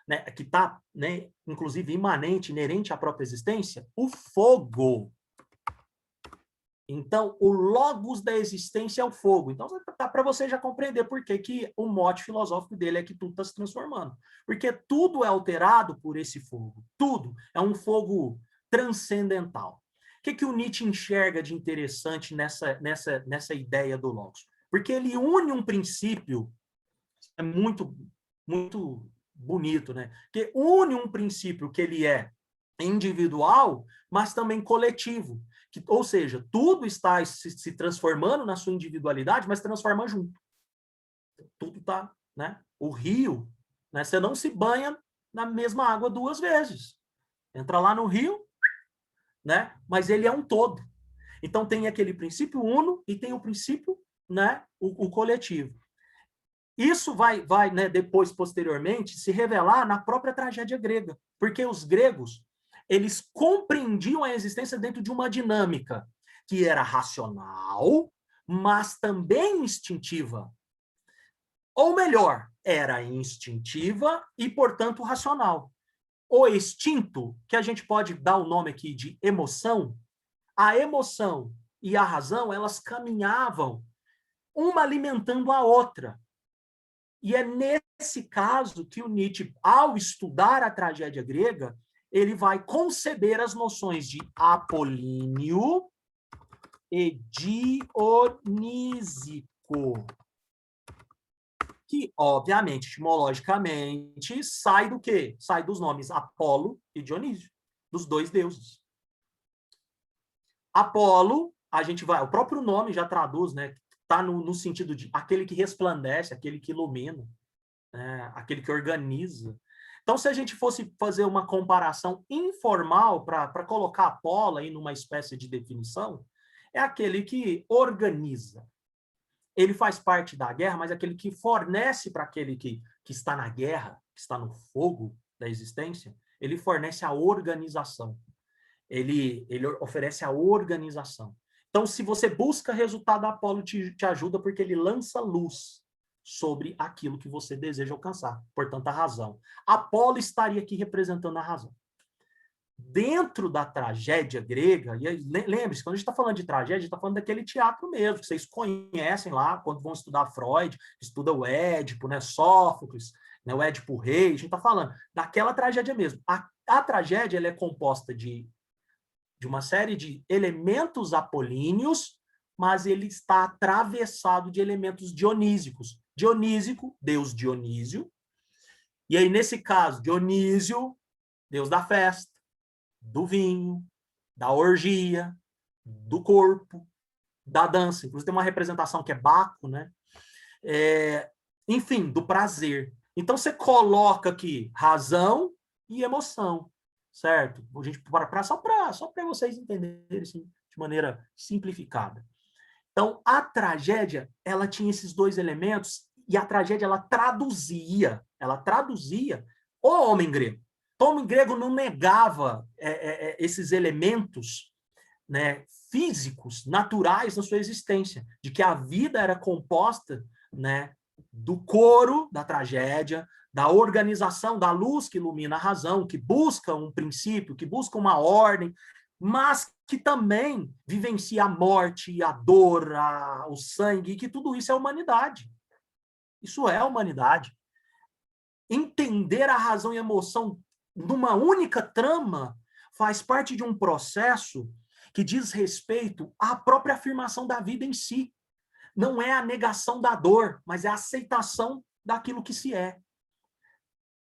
né, que está, né, inclusive imanente, inerente à própria existência, o fogo. Então, o logos da existência é o fogo. Então, dá para você já compreender por que o mote filosófico dele é que tudo está se transformando. Porque tudo é alterado por esse fogo. Tudo é um fogo transcendental. O que o Nietzsche enxerga de interessante nessa ideia do logos? Porque ele une um princípio, é muito, muito bonito, né? Que une um princípio que ele é individual, mas também coletivo. Ou seja, tudo está se transformando na sua individualidade, mas transforma junto. Tudo está, né? O rio, né? Você não se banha na mesma água duas vezes. Entra lá no rio, né? Mas ele é um todo. Então tem aquele princípio uno e tem o princípio, né? O coletivo. Isso vai né, depois, posteriormente, se revelar na própria tragédia grega, porque os gregos eles compreendiam a existência dentro de uma dinâmica que era racional, mas também instintiva. Ou melhor, era instintiva e, portanto, racional. O instinto, que a gente pode dar o nome aqui de emoção, a emoção e a razão, elas caminhavam uma alimentando a outra. E é nesse caso que o Nietzsche, ao estudar a tragédia grega, ele vai conceber as noções de apolíneo e dionísico, que, obviamente, etimologicamente, sai do quê? Sai dos nomes Apolo e Dionísio, dos dois deuses. Apolo, a gente vai, o próprio nome já traduz, né? Está no sentido de aquele que resplandece, aquele que ilumina, né? Aquele que organiza. Então, se a gente fosse fazer uma comparação informal para colocar Apolo aí numa espécie de definição, é aquele que organiza. Ele faz parte da guerra, mas é aquele que fornece para aquele que está na guerra, que está no fogo da existência, ele fornece a organização. Ele oferece a organização. Então, se você busca resultado, Apolo te ajuda porque ele lança luz sobre aquilo que você deseja alcançar. Portanto, a razão. Apolo estaria aqui representando a razão. Dentro da tragédia grega, e lembre-se, quando a gente está falando de tragédia, a gente está falando daquele teatro mesmo, que vocês conhecem lá, quando vão estudar Freud, estuda o Édipo, né, Sófocles, né, o Édipo Rei, a gente está falando daquela tragédia mesmo. A tragédia ela é composta de uma série de elementos apolíneos, mas ele está atravessado de elementos dionísicos. Dionísico, deus Dionísio. E aí, nesse caso, Dionísio, deus da festa, do vinho, da orgia, do corpo, da dança. Inclusive, tem uma representação que é Baco, né? Enfim, do prazer. Então, você coloca aqui razão e emoção, certo? A gente só para vocês entenderem assim, de maneira simplificada. Então, a tragédia, ela tinha esses dois elementos e a tragédia, ela traduzia o homem grego. Então, o homem grego não negava esses elementos, né, físicos, naturais na sua existência, de que a vida era composta, né, do coro da tragédia, da organização, da luz que ilumina a razão, que busca um princípio, que busca uma ordem, mas que também vivencia a morte, a dor, o sangue, e que tudo isso é humanidade. Isso é a humanidade. Entender a razão e a emoção numa única trama faz parte de um processo que diz respeito à própria afirmação da vida em si. Não é a negação da dor, mas é a aceitação daquilo que se é,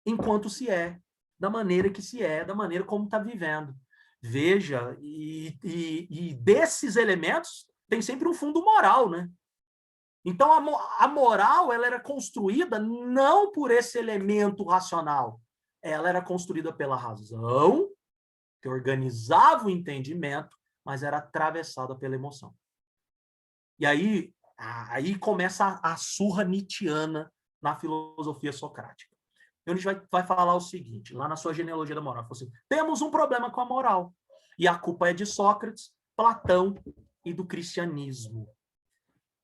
enquanto se é, da maneira que se é, da maneira como está vivendo. Veja, e desses elementos tem sempre um fundo moral, né? Então, a moral ela era construída não por esse elemento racional, ela era construída pela razão, que organizava o entendimento, mas era atravessada pela emoção. E aí começa a surra nietzschiana na filosofia socrática. E onde vai falar o seguinte, lá na sua genealogia da moral, assim, temos um problema com a moral. E a culpa é de Sócrates, Platão e do cristianismo.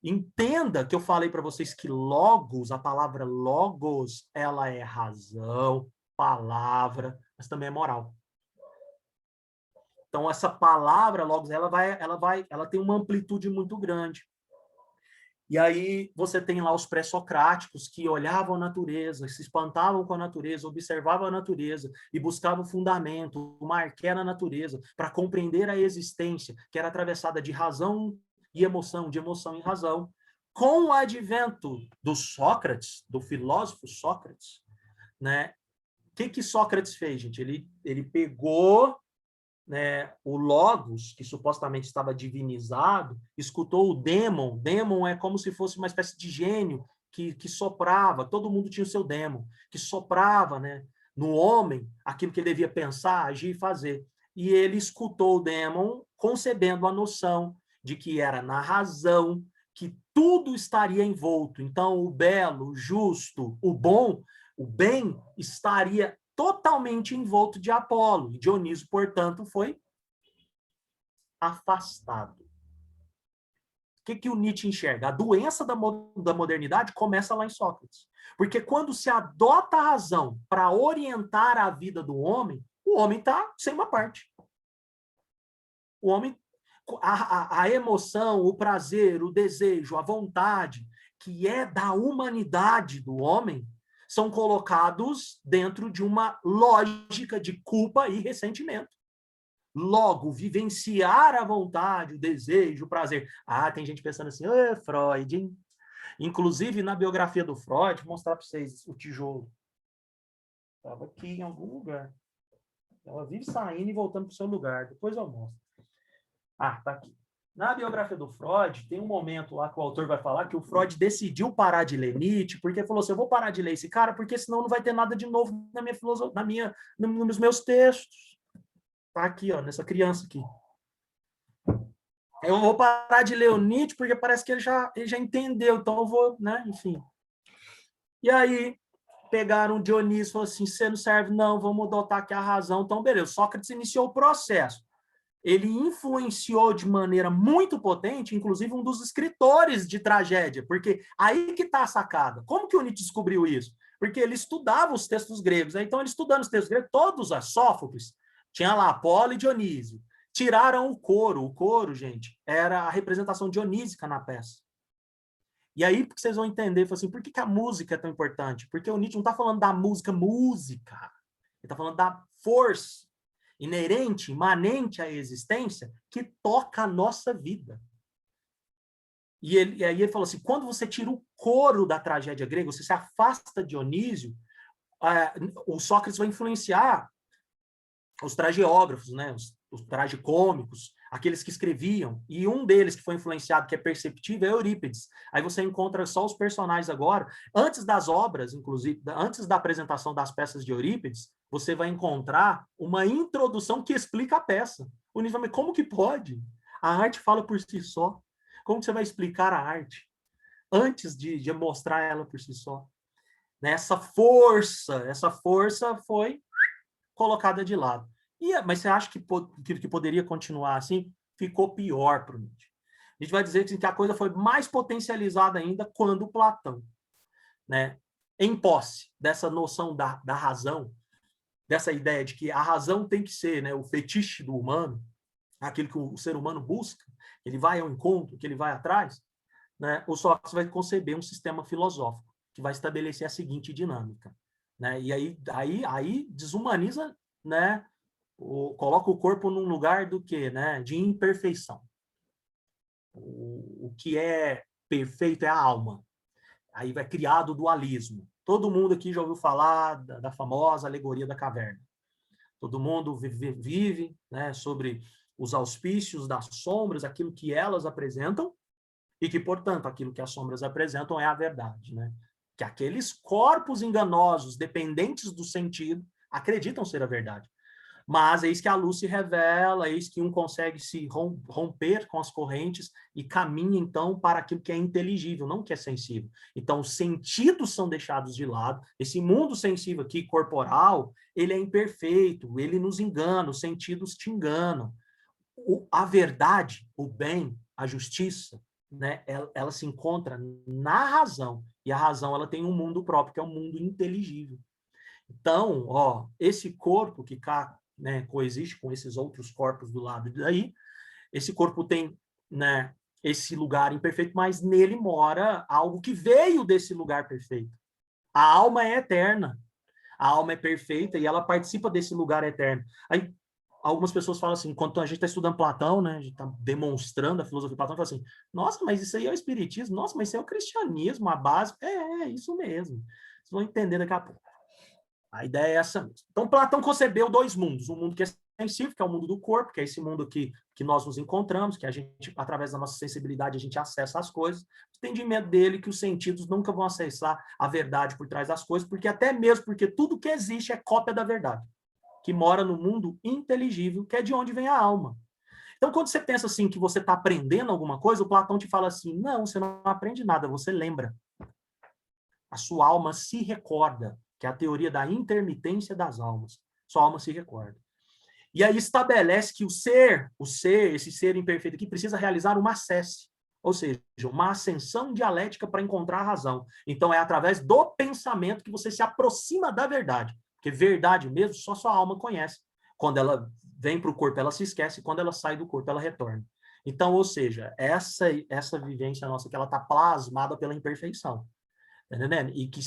Entenda que eu falei para vocês que logos, a palavra logos, ela é razão, palavra, mas também é moral. Então, essa palavra logos, ela tem uma amplitude muito grande. E aí você tem lá os pré-socráticos que olhavam a natureza, se espantavam com a natureza, observavam a natureza e buscavam fundamento, uma arqué na natureza, para compreender a existência, que era atravessada de razão e emoção, de emoção e razão. Com o advento do Sócrates, do filósofo Sócrates, né? O que Sócrates fez, gente? Ele pegou, né, o Logos, que supostamente estava divinizado, escutou o Dêmon. Dêmon é como se fosse uma espécie de gênio que soprava, todo mundo tinha o seu Dêmon, que soprava, né, no homem aquilo que ele devia pensar, agir e fazer. E ele escutou o Dêmon, concebendo a noção de que era na razão que tudo estaria envolto. Então, o belo, o justo, o bom, o bem estaria totalmente envolto de Apolo. E Dioniso, portanto, foi afastado. O que o Nietzsche enxerga? A doença da modernidade começa lá em Sócrates. Porque quando se adota a razão para orientar a vida do homem, o homem está sem uma parte. O homem, a emoção, o prazer, o desejo, a vontade, que é da humanidade do homem, são colocados dentro de uma lógica de culpa e ressentimento. Logo, vivenciar a vontade, o desejo, o prazer. Ah, tem gente pensando assim, Freud, hein? Inclusive, na biografia do Freud, vou mostrar para vocês o tijolo. Estava aqui em algum lugar. Ela vive saindo e voltando para o seu lugar. Depois eu mostro. Ah, tá aqui. Na biografia do Freud, tem um momento lá que o autor vai falar que o Freud decidiu parar de ler Nietzsche, porque falou assim, eu vou parar de ler esse cara, porque senão não vai ter nada de novo na minha filosofia, nos meus textos. Tá aqui, ó, nessa criança aqui. Eu vou parar de ler o Nietzsche, porque parece que ele já entendeu, então eu vou, né, enfim. E aí, pegaram o Dionísio e falaram assim, você não serve, não, vamos adotar aqui a razão. Então, beleza, Sócrates iniciou o processo. Ele influenciou de maneira muito potente, inclusive um dos escritores de tragédia, porque aí que está a sacada. Como que o Nietzsche descobriu isso? Porque ele estudava os textos gregos, né? Então ele estudando os textos gregos, todos os Sófocles, tinha lá Apolo e Dionísio. Tiraram o coro, gente, era a representação dionísica na peça. E aí vocês vão entender, assim, por que a música é tão importante? Porque o Nietzsche não está falando da música, ele está falando da força inerente, imanente à existência, que toca a nossa vida. E aí ele falou assim, quando você tira o coro da tragédia grega, você se afasta de Dionísio, o Sócrates vai influenciar os tragiógrafos, né, os tragicômicos, aqueles que escreviam, e um deles que foi influenciado, que é perceptível, é Eurípides. Aí você encontra só os personagens agora. Antes das obras, inclusive, antes da apresentação das peças de Eurípides, você vai encontrar uma introdução que explica a peça. O nível, mas como que pode? A arte fala por si só. Como que você vai explicar a arte? Antes de mostrar ela por si só. Essa força foi colocada de lado. Mas você acha que poderia continuar assim? Ficou pior para o Nietzsche. A gente vai dizer que a coisa foi mais potencializada ainda quando Platão, né, em posse dessa noção da razão, dessa ideia de que a razão tem que ser, né, o fetiche do humano, aquilo que o ser humano busca, ele vai ao encontro, que ele vai atrás, né, o Sócrates vai conceber um sistema filosófico que vai estabelecer a seguinte dinâmica. Né? E aí desumaniza, né? Coloca o corpo num lugar do quê? Né? De imperfeição. O que é perfeito é a alma. Aí vai criado o dualismo. Todo mundo aqui já ouviu falar da famosa alegoria da caverna. Todo mundo vive, né, sobre os auspícios das sombras, aquilo que elas apresentam, e que, portanto, aquilo que as sombras apresentam é a verdade. Né? Que aqueles corpos enganosos, dependentes do sentido, acreditam ser a verdade. Mas eis que a luz se revela, eis que um consegue se romper com as correntes e caminha, então, para aquilo que é inteligível, não que é sensível. Então, os sentidos são deixados de lado. Esse mundo sensível aqui, corporal, ele é imperfeito, ele nos engana, os sentidos te enganam. A verdade, o bem, a justiça, né, ela se encontra na razão. E a razão ela tem um mundo próprio, que é um mundo inteligível. Então, ó, esse corpo que cá, né, coexiste com esses outros corpos do lado daí, esse corpo tem, né, esse lugar imperfeito, mas nele mora algo que veio desse lugar perfeito. A alma é eterna, a alma é perfeita e ela participa desse lugar eterno. Aí algumas pessoas falam assim, enquanto a gente está estudando Platão, né, a gente está demonstrando a filosofia de Platão, fala assim, nossa, mas isso aí é o espiritismo, nossa, mas isso é o cristianismo, a base. É isso mesmo. Vocês vão entender daqui a pouco. A ideia é essa mesmo. Então, Platão concebeu dois mundos. Um mundo que é sensível, que é o mundo do corpo, que é esse mundo que nós nos encontramos, que a gente, através da nossa sensibilidade, a gente acessa as coisas. O entendimento dele que os sentidos nunca vão acessar a verdade por trás das coisas, porque até mesmo porque tudo que existe é cópia da verdade, que mora no mundo inteligível, que é de onde vem a alma. Então, quando você pensa assim que você está aprendendo alguma coisa, o Platão te fala assim, não, você não aprende nada, você lembra. A sua alma se recorda, que é a teoria da intermitência das almas. Sua alma se recorda. E aí estabelece que esse ser imperfeito aqui, precisa realizar uma acesse, ou seja, uma ascensão dialética para encontrar a razão. Então, é através do pensamento que você se aproxima da verdade. Porque verdade mesmo, só sua alma conhece. Quando ela vem para o corpo, ela se esquece, e quando ela sai do corpo, ela retorna. Então, ou seja, essa vivência nossa que ela está plasmada pela imperfeição. Entendendo? E que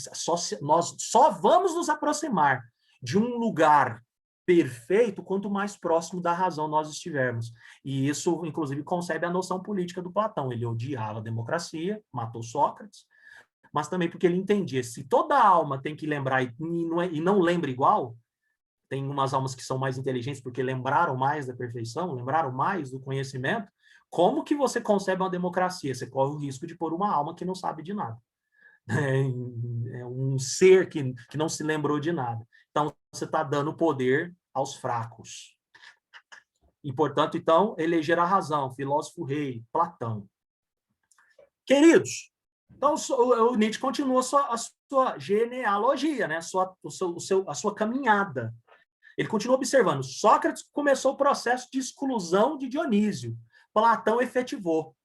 nós só vamos nos aproximar de um lugar perfeito quanto mais próximo da razão nós estivermos. E isso, inclusive, concebe a noção política do Platão. Ele odiava a democracia, matou Sócrates, mas também porque ele entendia, se toda alma tem que lembrar e não lembra igual, tem umas almas que são mais inteligentes porque lembraram mais da perfeição, lembraram mais do conhecimento, como que você concebe uma democracia? Você corre o risco de pôr uma alma que não sabe de nada. É um ser que não se lembrou de nada. Então, você está dando poder aos fracos. E, portanto, então, eleger a razão, filósofo rei, Platão. Queridos, então o Nietzsche continua a sua genealogia, né? a sua caminhada. Ele continua observando. Sócrates começou o processo de exclusão de Dionísio. Platão efetivou.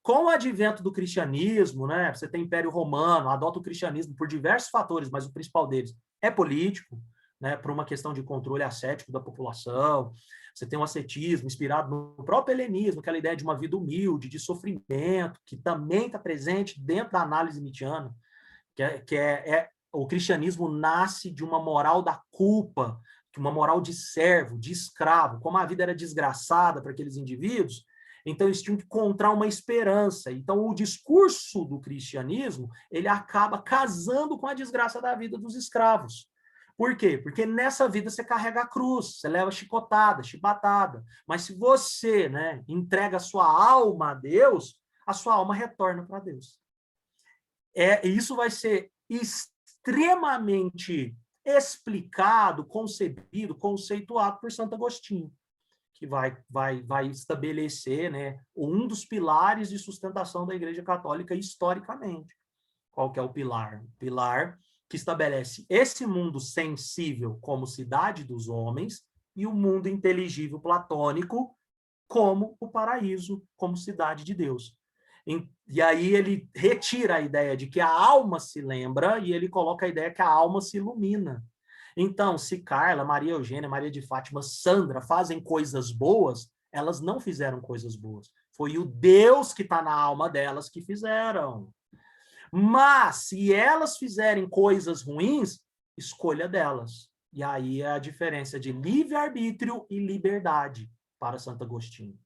Com o advento do cristianismo, né, você tem Império Romano, adota o cristianismo por diversos fatores, mas o principal deles é político, né, por uma questão de controle ascético da população. Você tem um ascetismo inspirado no próprio helenismo, aquela ideia de uma vida humilde, de sofrimento, que também está presente dentro da análise nietzschiana, o cristianismo nasce de uma moral da culpa, de uma moral de servo, de escravo. Como a vida era desgraçada para aqueles indivíduos, então eles tinham que encontrar uma esperança. Então o discurso do cristianismo, ele acaba casando com a desgraça da vida dos escravos. Por quê? Porque nessa vida você carrega a cruz, você leva chicotada, chibatada. Mas se você, né, entrega a sua alma a Deus, a sua alma retorna para Deus. Isso vai ser extremamente explicado, concebido, conceituado por Santo Agostinho, que vai estabelecer, né, um dos pilares de sustentação da Igreja Católica historicamente. Qual que é o pilar? O pilar que estabelece esse mundo sensível como cidade dos homens e o mundo inteligível platônico como o paraíso, como cidade de Deus. E aí ele retira a ideia de que a alma se lembra e ele coloca a ideia que a alma se ilumina. Então, se Carla, Maria Eugênia, Maria de Fátima, Sandra fazem coisas boas, elas não fizeram coisas boas. Foi o Deus que está na alma delas que fizeram. Mas, se elas fizerem coisas ruins, escolha delas. E aí é a diferença de livre-arbítrio e liberdade para Santo Agostinho.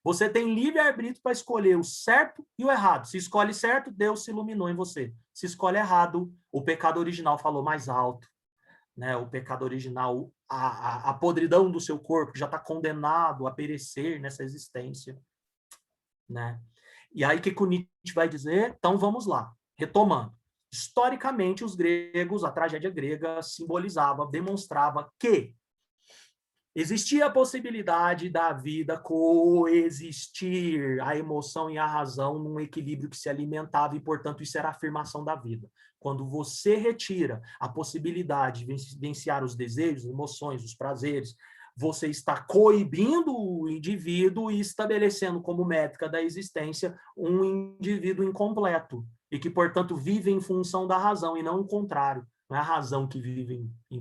Você tem livre-arbítrio para escolher o certo e o errado. Se escolhe certo, Deus se iluminou em você. Se escolhe errado, o pecado original falou mais alto. Né? O pecado original, a podridão do seu corpo já está condenado a perecer nessa existência. Né? E aí, o que o Nietzsche vai dizer? Então, vamos lá. Retomando. Historicamente, os gregos, a tragédia grega simbolizava, demonstrava que Existia a possibilidade da vida coexistir, a emoção e a razão, num equilíbrio que se alimentava, e, portanto, isso era a afirmação da vida. Quando você retira a possibilidade de vivenciar os desejos, as emoções, os prazeres, você está coibindo o indivíduo e estabelecendo como métrica da existência um indivíduo incompleto, e que, portanto, vive em função da razão, e não o contrário. Não é a razão que vive em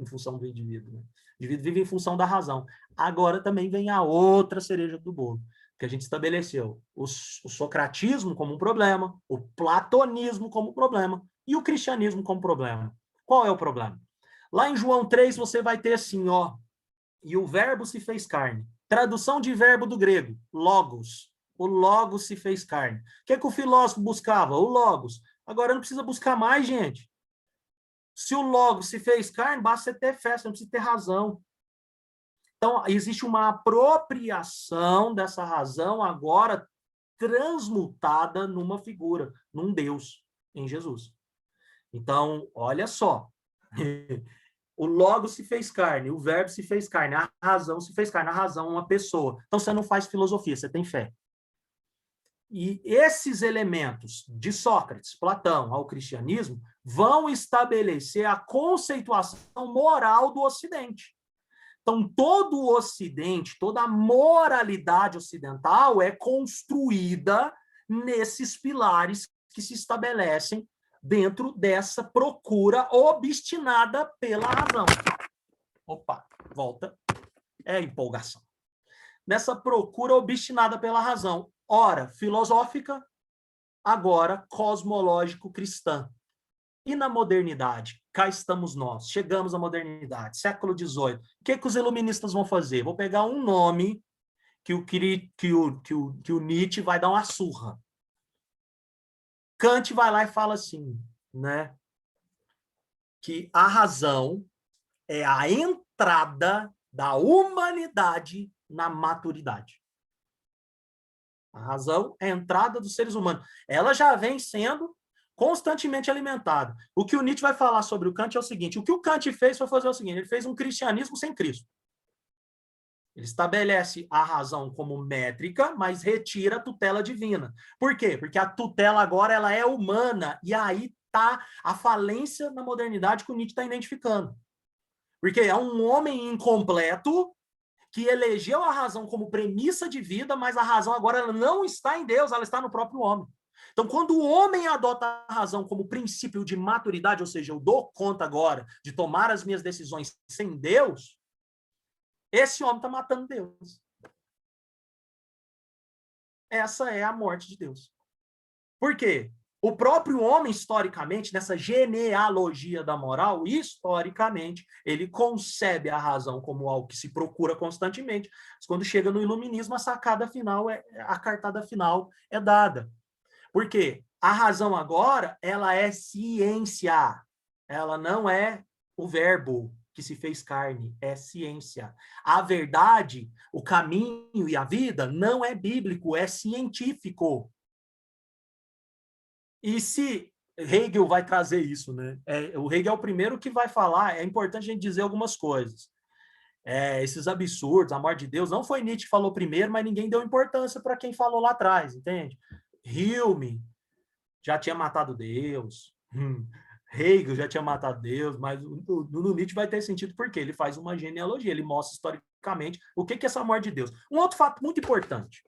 função do indivíduo, né? O indivíduo vive em função da razão. Agora também vem a outra cereja do bolo, que a gente estabeleceu o socratismo como um problema, o platonismo como problema e o cristianismo como problema. Qual é o problema? Lá em João 3 você vai ter assim, ó, e o verbo se fez carne. Tradução de verbo do grego, logos. O logos se fez carne. O que é que o filósofo buscava? O logos. Agora não precisa buscar mais, gente. Se o logos se fez carne, basta você ter fé, você não precisa ter razão. Então, existe uma apropriação dessa razão agora transmutada numa figura, num Deus, em Jesus. Então, olha só. O logo se fez carne, o verbo se fez carne, a razão se fez carne, a razão é uma pessoa. Então, você não faz filosofia, você tem fé. E esses elementos de Sócrates, Platão, ao cristianismo, vão estabelecer a conceituação moral do Ocidente. Então, todo o Ocidente, toda a moralidade ocidental é construída nesses pilares que se estabelecem dentro dessa procura obstinada pela razão. Opa, volta. É empolgação. Nessa procura obstinada pela razão. Ora, filosófica, agora cosmológico-cristã. E na modernidade? Cá estamos nós, chegamos à modernidade, século XVIII. O que os iluministas vão fazer? Vou pegar um nome que o Nietzsche vai dar uma surra. Kant vai lá e fala assim, né? Que a razão é a entrada da humanidade na maturidade. A razão é a entrada dos seres humanos. Ela já vem sendo constantemente alimentada. O que o Nietzsche vai falar sobre o Kant é o seguinte: o que o Kant fez foi fazer o seguinte, ele fez um cristianismo sem Cristo. Ele estabelece a razão como métrica, mas retira a tutela divina. Por quê? Porque a tutela agora ela é humana, e aí está a falência na modernidade que o Nietzsche está identificando. Porque é um homem incompleto que elegeu a razão como premissa de vida, mas a razão agora ela não está em Deus, ela está no próprio homem. Então, quando o homem adota a razão como princípio de maturidade, ou seja, eu dou conta agora de tomar as minhas decisões sem Deus, esse homem está matando Deus. Essa é a morte de Deus. Por quê? O próprio homem, historicamente, nessa genealogia da moral, historicamente, ele concebe a razão como algo que se procura constantemente. Mas quando chega no iluminismo, a sacada final, a cartada final é dada. Por quê? A razão agora, ela é ciência. Ela não é o verbo que se fez carne, é ciência. A verdade, o caminho e a vida não é bíblico, é científico. E se Hegel vai trazer isso, né? O Hegel é o primeiro que vai falar, é importante a gente dizer algumas coisas. Esses absurdos, a morte de Deus, não foi Nietzsche que falou primeiro, mas ninguém deu importância para quem falou lá atrás, entende? Hume já tinha matado Deus, Hegel já tinha matado Deus, mas no Nietzsche vai ter sentido porque ele faz uma genealogia, ele mostra historicamente o que é essa morte de Deus. Um outro fato muito importante,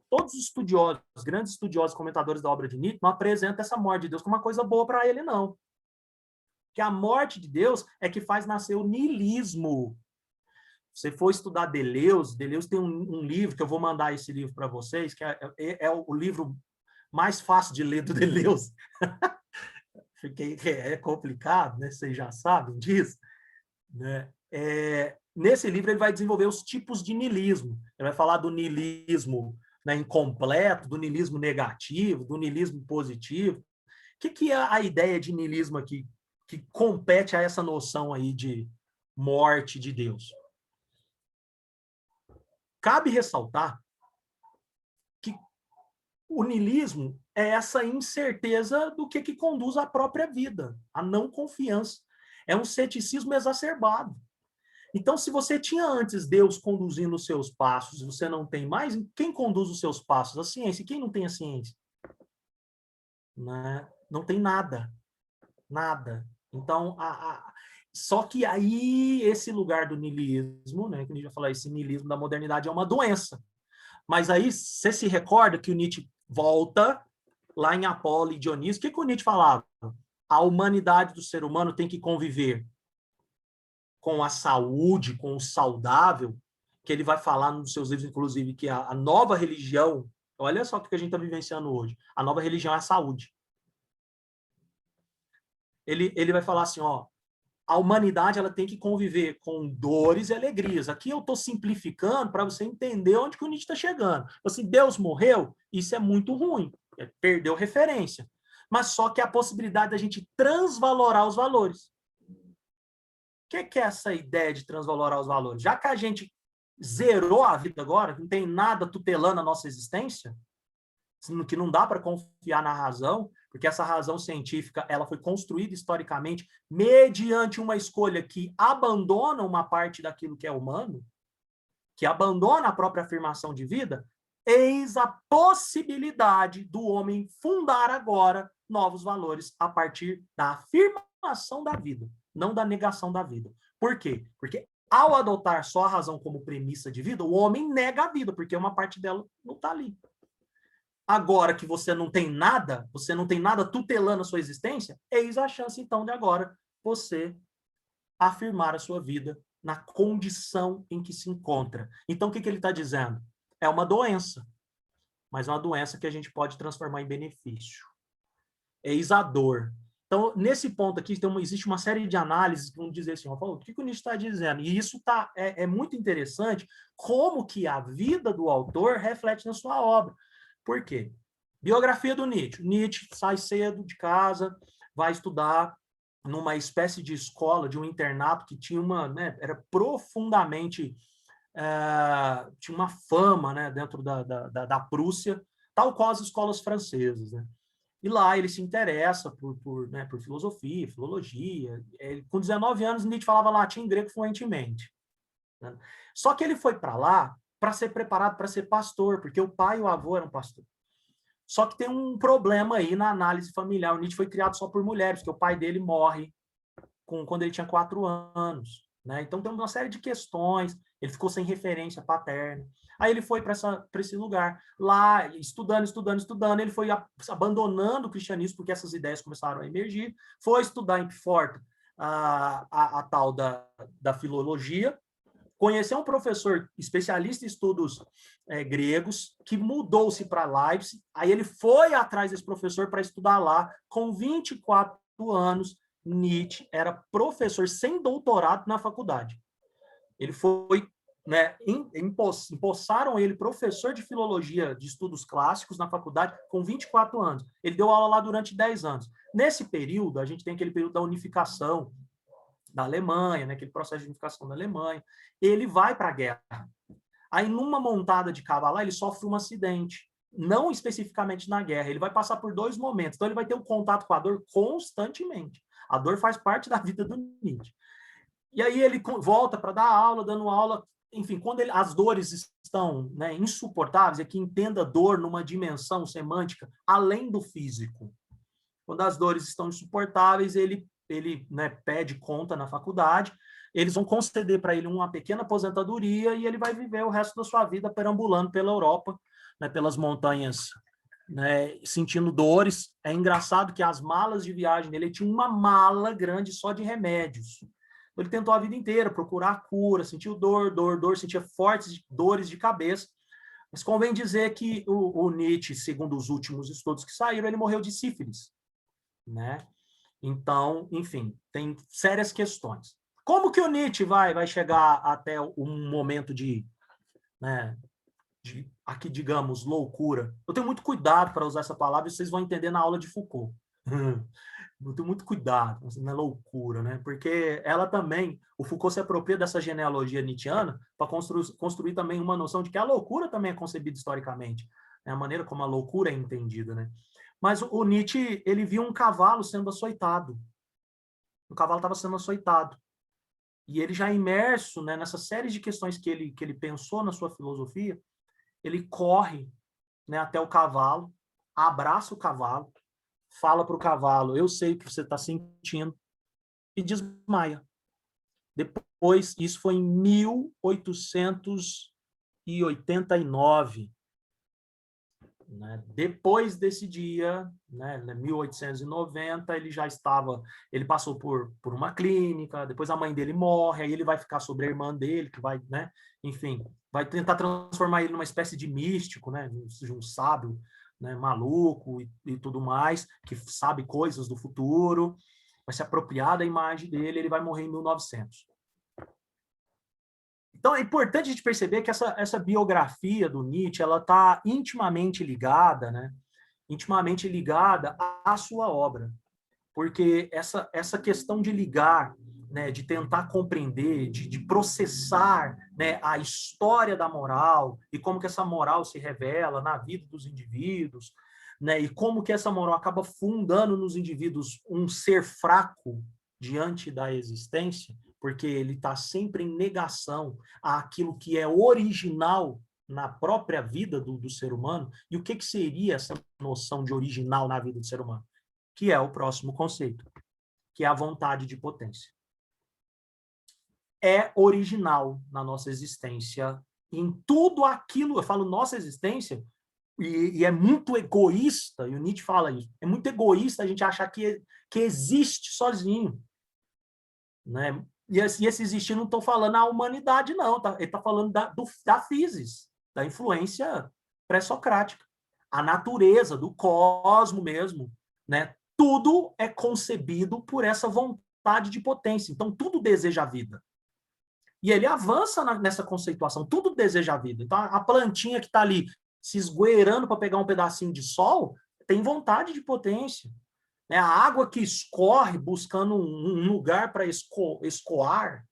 todos os estudiosos, os grandes estudiosos, comentadores da obra de Nietzsche, não apresentam essa morte de Deus como uma coisa boa para ele, não. Que a morte de Deus é que faz nascer o niilismo. Se você for estudar Deleuze tem um livro, que eu vou mandar esse livro para vocês, que é o livro mais fácil de ler do Deleuze. É complicado, né? Vocês já sabem disso. Né? Nesse livro ele vai desenvolver os tipos de niilismo. Ele vai falar do niilismo, né, incompleto, do niilismo negativo, do niilismo positivo. O que é a ideia de niilismo aqui, que compete a essa noção aí de morte de Deus? Cabe ressaltar que o niilismo é essa incerteza do que conduz à própria vida, a não confiança. É um ceticismo exacerbado. Então, se você tinha antes Deus conduzindo os seus passos, você não tem mais, quem conduz os seus passos? A ciência. E quem não tem a ciência? Né? Não tem nada. Nada. Então, só que aí, esse lugar do niilismo, né, que a gente vai falar, esse niilismo da modernidade é uma doença. Mas aí, você se recorda que o Nietzsche volta lá em Apolo e Dionísio, o que o Nietzsche falava? A humanidade do ser humano tem que conviver com a saúde, com o saudável, que ele vai falar nos seus livros, inclusive, que a nova religião, olha só o que a gente está vivenciando hoje, a nova religião é a saúde. Ele vai falar assim, ó, a humanidade ela tem que conviver com dores e alegrias. Aqui eu estou simplificando para você entender onde que o Nietzsche está chegando. Assim, Deus morreu, isso é muito ruim, perdeu referência. Mas só que a possibilidade da gente transvalorar os valores. O que é essa ideia de transvalorar os valores? Já que a gente zerou a vida agora, não tem nada tutelando a nossa existência, que não dá para confiar na razão, porque essa razão científica ela foi construída historicamente mediante uma escolha que abandona uma parte daquilo que é humano, que abandona a própria afirmação de vida, eis a possibilidade do homem fundar agora novos valores a partir da afirmação da vida, não da negação da vida. Por quê? Porque ao adotar só a razão como premissa de vida, o homem nega a vida, porque uma parte dela não está ali. Agora que você não tem nada tutelando a sua existência, eis a chance, então, de agora você afirmar a sua vida na condição em que se encontra. Então, o que ele está dizendo? É uma doença, mas é uma doença que a gente pode transformar em benefício. Eis a dor. Então, nesse ponto aqui, existe uma série de análises que vão dizer assim, o que o Nietzsche está dizendo? E isso é muito interessante, como que a vida do autor reflete na sua obra. Por quê? Biografia do Nietzsche. Nietzsche sai cedo de casa, vai estudar numa espécie de escola, de um internato que tinha era profundamente, tinha uma fama, né, dentro da Prússia, tal qual as escolas francesas, né? E lá ele se interessa por filosofia, filologia. Com 19 anos, Nietzsche falava latim e grego fluentemente, né? Só que ele foi para lá para ser preparado para ser pastor, porque o pai e o avô eram pastores. Só que tem um problema aí na análise familiar. O Nietzsche foi criado só por mulheres, porque o pai dele morre quando ele tinha 4 anos. Né? Então tem uma série de questões. Ele ficou sem referência paterna. Aí ele foi para esse lugar. Lá, estudando, ele foi abandonando o cristianismo, porque essas ideias começaram a emergir. Foi estudar em Pfort a tal da filologia. Conheceu um professor especialista em estudos gregos, que mudou-se para Leipzig. Aí ele foi atrás desse professor para estudar lá. Com 24 anos, Nietzsche era professor sem doutorado na faculdade. Ele foi, né, empossaram ele professor de filologia de estudos clássicos na faculdade com 24 anos. Ele deu aula lá durante 10 anos. Nesse período, a gente tem aquele período da unificação da Alemanha, né, aquele processo de unificação da Alemanha. Ele vai para a guerra. Aí, numa montada de cavalo, ele sofre um acidente. Não especificamente na guerra. Ele vai passar por 2 momentos. Então, ele vai ter um contato com a dor constantemente. A dor faz parte da vida do Nietzsche. E aí ele volta para dar aula, dando aula. Enfim, quando as dores estão, né, insuportáveis, é que entenda dor numa dimensão semântica além do físico. Quando as dores estão insuportáveis, ele né, pede conta na faculdade, eles vão conceder para ele uma pequena aposentadoria e ele vai viver o resto da sua vida perambulando pela Europa, né, pelas montanhas, né, sentindo dores. É engraçado que as malas de viagem dele, ele tinha uma mala grande só de remédios. Ele tentou a vida inteira procurar cura, sentiu dor, sentia fortes dores de cabeça. Mas convém dizer que o Nietzsche, segundo os últimos estudos que saíram, ele morreu de sífilis, né? Então, enfim, tem sérias questões. Como que o Nietzsche vai chegar até um momento né, aqui, digamos, loucura? Eu tenho muito cuidado para usar essa palavra e vocês vão entender na aula de Foucault. Eu tenho muito cuidado, não é loucura, né? Porque ela também, o Foucault se apropria dessa genealogia nietzschiana para construir também uma noção de que a loucura também é concebida historicamente, né? A maneira como a loucura é entendida, né? Mas o Nietzsche, ele viu um cavalo sendo açoitado. O cavalo estava sendo açoitado. e ele já imerso, né, nessa série de questões que ele pensou na sua filosofia, ele corre, né, até o cavalo, abraça o cavalo, fala para o cavalo, eu sei o que você está sentindo, e desmaia. Depois, isso foi em 1889. Né? Depois desse dia, né, 1890, ele passou por uma clínica, depois a mãe dele morre, aí ele vai ficar sobre a irmã dele, que vai, né, enfim, vai tentar transformar ele numa espécie de místico, né, de um sábio, né, maluco e tudo mais, que sabe coisas do futuro, vai se apropriar da imagem dele, ele vai morrer em 1900. Então, é importante a gente perceber que essa biografia do Nietzsche, ela está intimamente ligada, né? Intimamente ligada à sua obra. Porque essa questão de ligar, né, de tentar compreender, de processar, né, a história da moral e como que essa moral se revela na vida dos indivíduos, né, e como que essa moral acaba fundando nos indivíduos um ser fraco diante da existência, porque ele está sempre em negação àquilo que é original na própria vida do ser humano. E o que seria essa noção de original na vida do ser humano? Que é o próximo conceito, que é a vontade de potência. É original na nossa existência, em tudo aquilo, eu falo nossa existência, e é muito egoísta, e o Nietzsche fala isso, é muito egoísta a gente achar que existe sozinho. Né? E esse existir não estou falando a humanidade, não, tá? Ele está falando da physis, da influência pré-socrática, a natureza, do cosmo mesmo, né? Tudo é concebido por essa vontade de potência, então tudo deseja a vida. E ele avança nessa conceituação, tudo deseja a vida. Então a plantinha que está ali se esgueirando para pegar um pedacinho de sol tem vontade de potência. Né? A água que escorre buscando um lugar para escoar,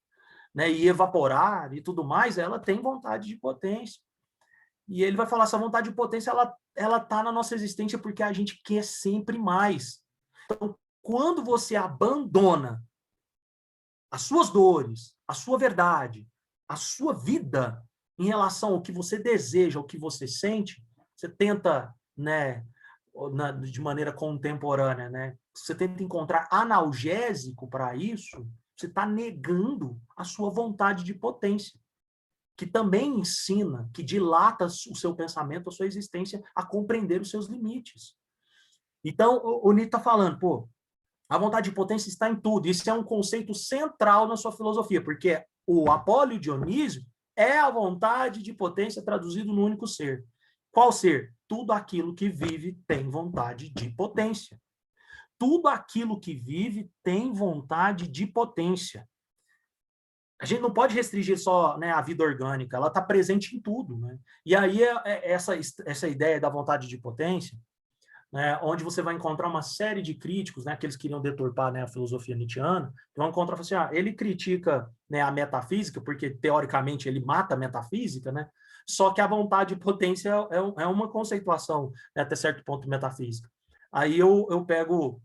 né, e evaporar e tudo mais, ela tem vontade de potência. E ele vai falar, essa vontade de potência, ela está na nossa existência porque a gente quer sempre mais. Então, quando você abandona as suas dores, a sua verdade, a sua vida em relação ao que você deseja, ao que você sente, você tenta, né, de maneira contemporânea, né? Você tenta encontrar analgésico para isso, você está negando a sua vontade de potência, que também ensina, que dilata o seu pensamento, a sua existência, a compreender os seus limites. Então, o Nietzsche está falando, pô, a vontade de potência está em tudo. Isso é um conceito central na sua filosofia, porque o Apóllo Dionísio é a vontade de potência traduzido no único ser. Qual ser? Tudo aquilo que vive tem vontade de potência. Tudo aquilo que vive tem vontade de potência. A gente não pode restringir só, né, a vida orgânica, ela está presente em tudo. Né? E aí essa ideia da vontade de potência, né, onde você vai encontrar uma série de críticos, né, aqueles que queriam deturpar, né, a filosofia nietzschiana, vão encontrar assim, ele critica, né, a metafísica, porque teoricamente ele mata a metafísica, né, só que a vontade de potência é uma conceituação, né, até certo ponto metafísica. Aí eu pego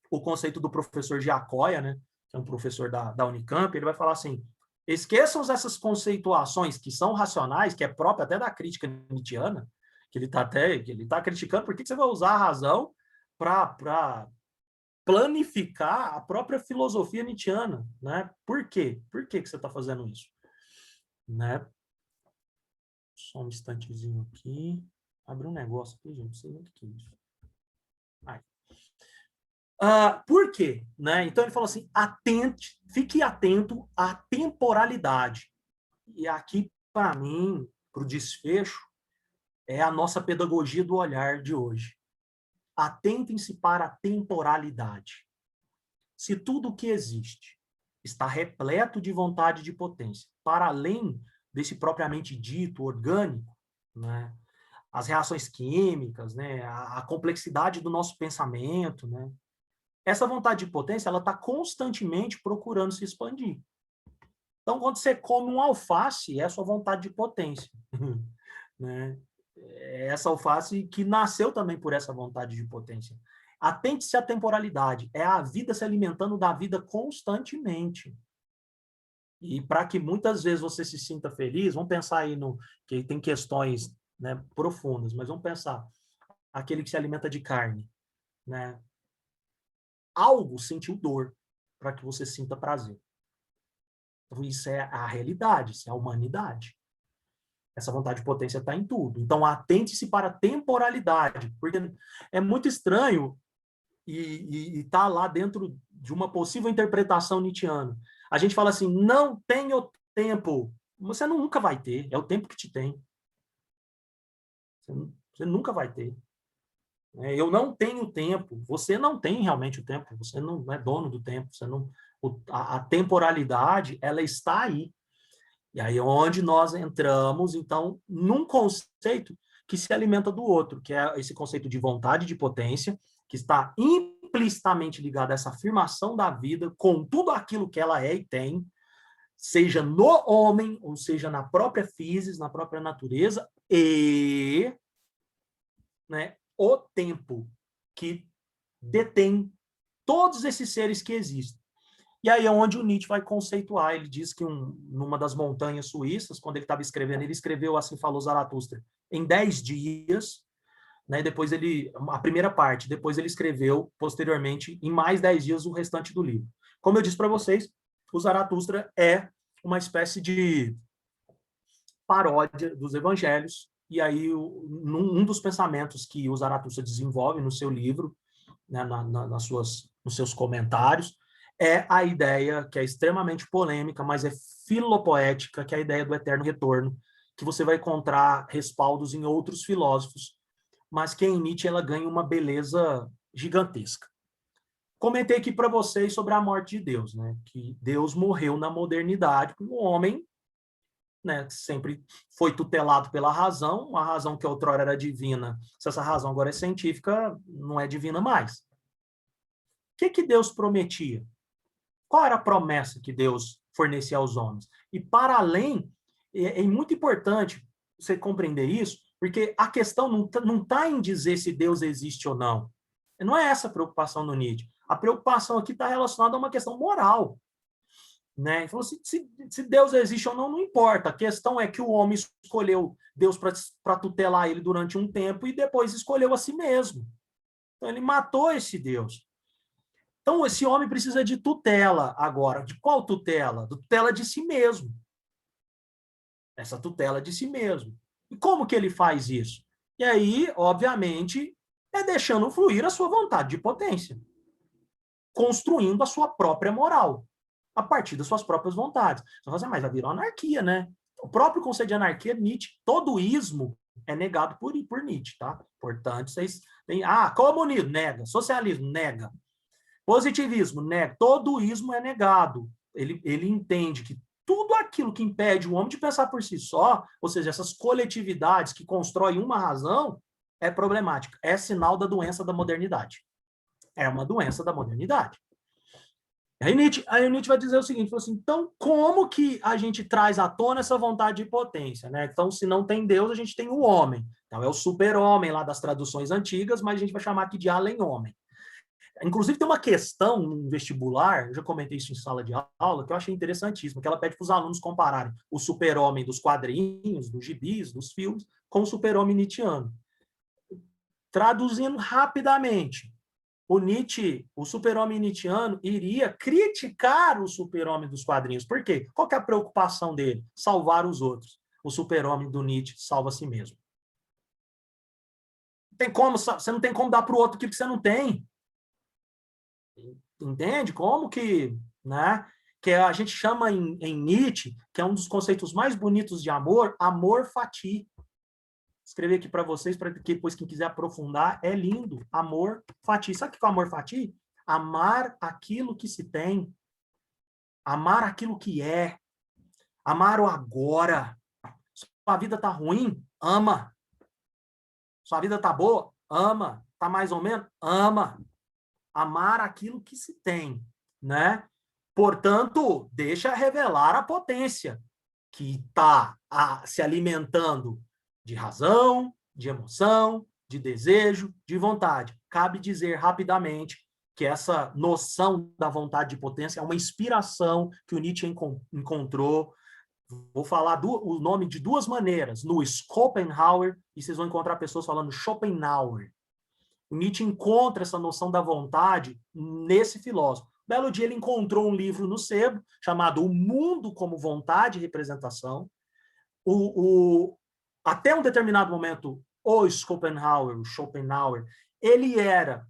o conceito do professor Giacoia, né, que é um professor da Unicamp, ele vai falar assim, esqueçam essas conceituações que são racionais, que é própria até da crítica nietzschiana, que ele está criticando, por que você vai usar a razão para planificar a própria filosofia nietzschiana, né? Por quê? Por que você está fazendo isso? Né? Só um instantezinho aqui. Abre um negócio aqui, gente. Não sei nem o que é isso. Por quê? Né? Então ele falou assim, fique atento à temporalidade. E aqui, para mim, para o desfecho, é a nossa pedagogia do olhar de hoje. Atentem-se para a temporalidade. Se tudo o que existe está repleto de vontade de potência, para além desse propriamente dito orgânico, né, as reações químicas, né, a complexidade do nosso pensamento, né, essa vontade de potência ela está constantemente procurando se expandir. Então, quando você come um alface, é a sua vontade de potência. Né? Essa alface que nasceu também por essa vontade de potência. Atente-se à temporalidade. É a vida se alimentando da vida constantemente. E para que muitas vezes você se sinta feliz, vamos pensar aí no que tem questões, né, profundas, mas vamos pensar aquele que se alimenta de carne, né? Algo sentiu dor para que você sinta prazer. Então, isso é a realidade, isso é a humanidade. Essa vontade de potência está em tudo. Então, atente-se para a temporalidade, porque é muito estranho e está lá dentro de uma possível interpretação nietzschiana. A gente fala assim, não tenho tempo. Você nunca vai ter, é o tempo que te tem. Você nunca vai ter. Eu não tenho tempo. Você não tem realmente o tempo. Você não é dono do tempo. Você não, a temporalidade, ela está aí. E aí é onde nós entramos, então, num conceito que se alimenta do outro, que é esse conceito de vontade de potência, que está implicitamente ligado a essa afirmação da vida com tudo aquilo que ela é e tem, seja no homem, ou seja na própria física, na própria natureza, e, né, o tempo que detém todos esses seres que existem. E aí é onde o Nietzsche vai conceituar. Ele diz que numa das montanhas suíças, quando ele estava escrevendo, ele escreveu Assim Falou Zaratustra em 10 dias, né? Depois a primeira parte, depois ele escreveu, posteriormente, em mais 10 dias, o restante do livro. Como eu disse para vocês, o Zaratustra é uma espécie de paródia dos evangelhos, e aí um dos pensamentos que o Zaratustra desenvolve no seu livro, né, nos seus comentários, é a ideia que é extremamente polêmica, mas é filopoética, que é a ideia do eterno retorno, que você vai encontrar respaldos em outros filósofos, mas que em Nietzsche ela ganha uma beleza gigantesca. Comentei aqui para vocês sobre a morte de Deus, né? Que Deus morreu na modernidade, porque o homem, né, sempre foi tutelado pela razão, uma razão que outrora era divina. Se essa razão agora é científica, não é divina mais. O que Deus prometia? Qual era a promessa que Deus fornecia aos homens? E, para além, é muito importante você compreender isso, porque a questão não está em dizer se Deus existe ou não. Não é essa a preocupação no Nietzsche. A preocupação aqui está relacionada a uma questão moral. Né? Ele falou, se Deus existe ou não, não importa. A questão é que o homem escolheu Deus para tutelar ele durante um tempo e depois escolheu a si mesmo. Então, ele matou esse Deus. Então, esse homem precisa de tutela agora. De qual tutela? Tutela de si mesmo. Essa tutela de si mesmo. E como que ele faz isso? E aí, obviamente, é deixando fluir a sua vontade de potência. Construindo a sua própria moral. A partir das suas próprias vontades. Você fala assim, mas já virou anarquia, né? O próprio conceito de anarquia, Nietzsche, todo ismo é negado por Nietzsche, tá? Portanto, vocês têm... comunismo, nega. Socialismo, nega. Positivismo, nega. Todo ismo é negado. Ele entende que tudo aquilo que impede o homem de pensar por si só, ou seja, essas coletividades que constroem uma razão, é problemática. É sinal da doença da modernidade. É uma doença da modernidade. Aí o Nietzsche vai dizer o seguinte, assim, então como que a gente traz à tona essa vontade de potência? Né? Então, se não tem Deus, a gente tem o homem. Então, é o super-homem lá das traduções antigas, mas a gente vai chamar aqui de além-homem. Inclusive, tem uma questão no vestibular, eu já comentei isso em sala de aula, que eu achei interessantíssimo, que ela pede para os alunos compararem o super-homem dos quadrinhos, dos gibis, dos filmes, com o super-homem nietzschiano. Traduzindo rapidamente, o Nietzsche, o super-homem nietzschiano, iria criticar o super-homem dos quadrinhos. Por quê? Qual que é a preocupação dele? Salvar os outros. O super-homem do Nietzsche salva a si mesmo. Você não tem como dar para o outro aquilo que você não tem. Entende? Como que, né? Que a gente chama em Nietzsche, que é um dos conceitos mais bonitos de amor, amor fati. Escrever aqui para vocês, para que depois quem quiser aprofundar, é lindo. Amor fati. Sabe o que é o amor fati? Amar aquilo que se tem. Amar aquilo que é. Amar o agora. Sua vida tá ruim? Ama. Sua vida tá boa? Ama. Tá mais ou menos? Ama. Amar aquilo que se tem, né? Portanto, deixa revelar a potência que está se alimentando de razão, de emoção, de desejo, de vontade. Cabe dizer rapidamente que essa noção da vontade de potência é uma inspiração que o Nietzsche encontrou. Vou falar o nome de duas maneiras, no Schopenhauer, e vocês vão encontrar pessoas falando Schopenhauer. O Nietzsche encontra essa noção da vontade nesse filósofo. Belo dia ele encontrou um livro no sebo chamado O Mundo como Vontade e Representação. Até um determinado momento, o Schopenhauer, ele era,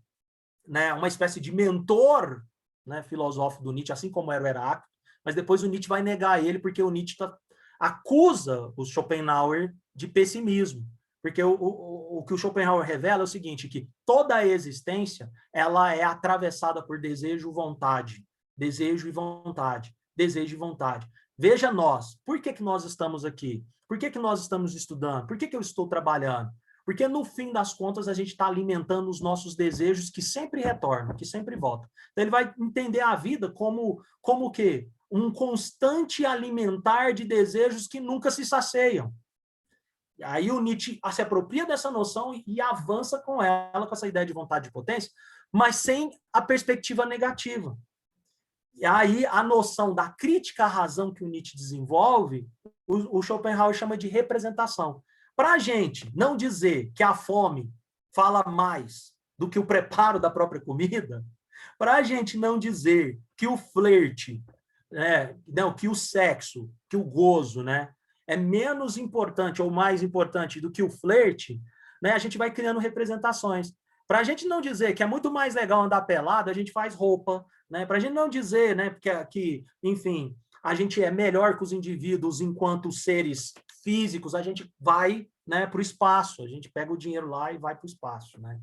né, uma espécie de mentor, né, filosófico do Nietzsche, assim como era o Heráclito, mas depois o Nietzsche vai negar ele, porque o Nietzsche acusa o Schopenhauer de pessimismo. Porque o que o Schopenhauer revela é o seguinte, que toda a existência ela é atravessada por desejo e vontade. Desejo e vontade. Desejo e vontade. Veja nós, por que nós estamos aqui? Por que nós estamos estudando? Por que eu estou trabalhando? Porque, no fim das contas, a gente está alimentando os nossos desejos que sempre retornam, que sempre voltam. Então, ele vai entender a vida como o quê? Um constante alimentar de desejos que nunca se saciam. Aí o Nietzsche se apropria dessa noção e avança com ela, com essa ideia de vontade de potência, mas sem a perspectiva negativa. E aí a noção da crítica à razão que o Nietzsche desenvolve, o Schopenhauer chama de representação. Para a gente não dizer que a fome fala mais do que o preparo da própria comida, para a gente não dizer que o flerte, não, que o sexo, que o gozo, né, é menos importante ou mais importante do que o flerte, né, a gente vai criando representações. Para a gente não dizer que é muito mais legal andar pelado, a gente faz roupa, né? Para a gente não dizer, né, que, enfim, a gente é melhor que os indivíduos enquanto seres físicos, a gente vai, né, para o espaço, a gente pega o dinheiro lá e vai para o espaço, né?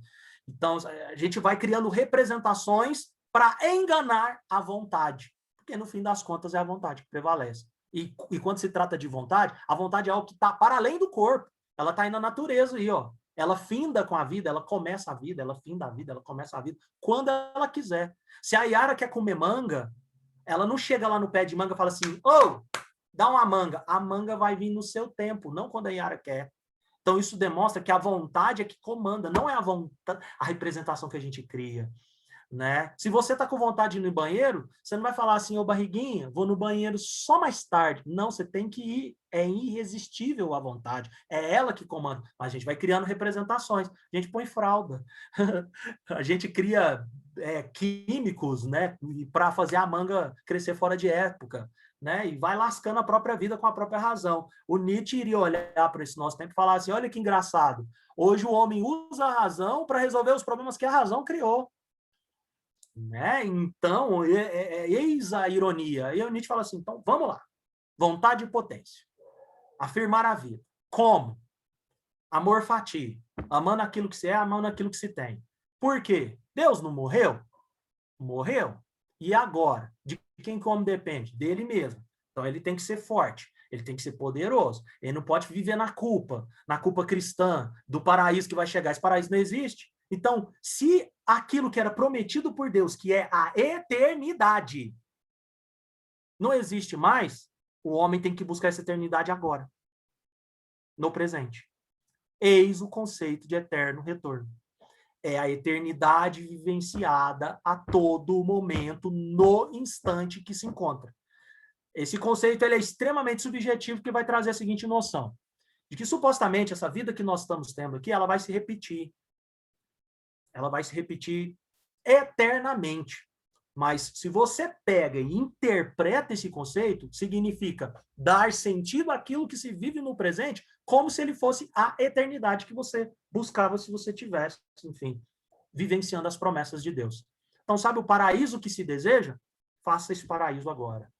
Então, a gente vai criando representações para enganar a vontade, porque no fim das contas é a vontade que prevalece. E quando se trata de vontade, a vontade é algo que está para além do corpo. Ela está aí na natureza aí, ó. Ela finda com a vida, ela começa a vida, ela finda a vida, ela começa a vida quando ela quiser. Se a Yara quer comer manga, ela não chega lá no pé de manga e fala assim, dá uma manga. A manga vai vir no seu tempo, não quando a Yara quer. Então isso demonstra que a vontade é que comanda, não é a representação que a gente cria. Né? Se você está com vontade de ir no banheiro, você não vai falar assim, ô barriguinha, vou no banheiro só mais tarde. Não, você tem que ir. É irresistível a vontade. É ela que comanda. Mas a gente vai criando representações. A gente põe fralda. A gente cria químicos, né, para fazer a manga crescer fora de época. Né? E vai lascando a própria vida com a própria razão. O Nietzsche iria olhar para esse nosso tempo e falar assim, olha que engraçado. Hoje o homem usa a razão para resolver os problemas que a razão criou. Né? Então, eis a ironia. E o Nietzsche fala assim, então, vamos lá. Vontade e potência. Afirmar a vida. Como? Amor fati. Amando aquilo que se é, amando aquilo que se tem. Por quê? Deus não morreu? Morreu. E agora? De quem como depende? Dele mesmo. Então, ele tem que ser forte. Ele tem que ser poderoso. Ele não pode viver na culpa cristã, do paraíso que vai chegar. Esse paraíso não existe. Então, se aquilo que era prometido por Deus, que é a eternidade, não existe mais, o homem tem que buscar essa eternidade agora, no presente. Eis o conceito de eterno retorno. É a eternidade vivenciada a todo momento, no instante que se encontra. Esse conceito ele é extremamente subjetivo, porque vai trazer a seguinte noção, de que supostamente essa vida que nós estamos tendo aqui, ela vai se repetir. Ela vai se repetir eternamente. Mas se você pega e interpreta esse conceito, significa dar sentido àquilo que se vive no presente, como se ele fosse a eternidade que você buscava se você tivesse, enfim, vivenciando as promessas de Deus. Então, sabe o paraíso que se deseja? Faça esse paraíso agora.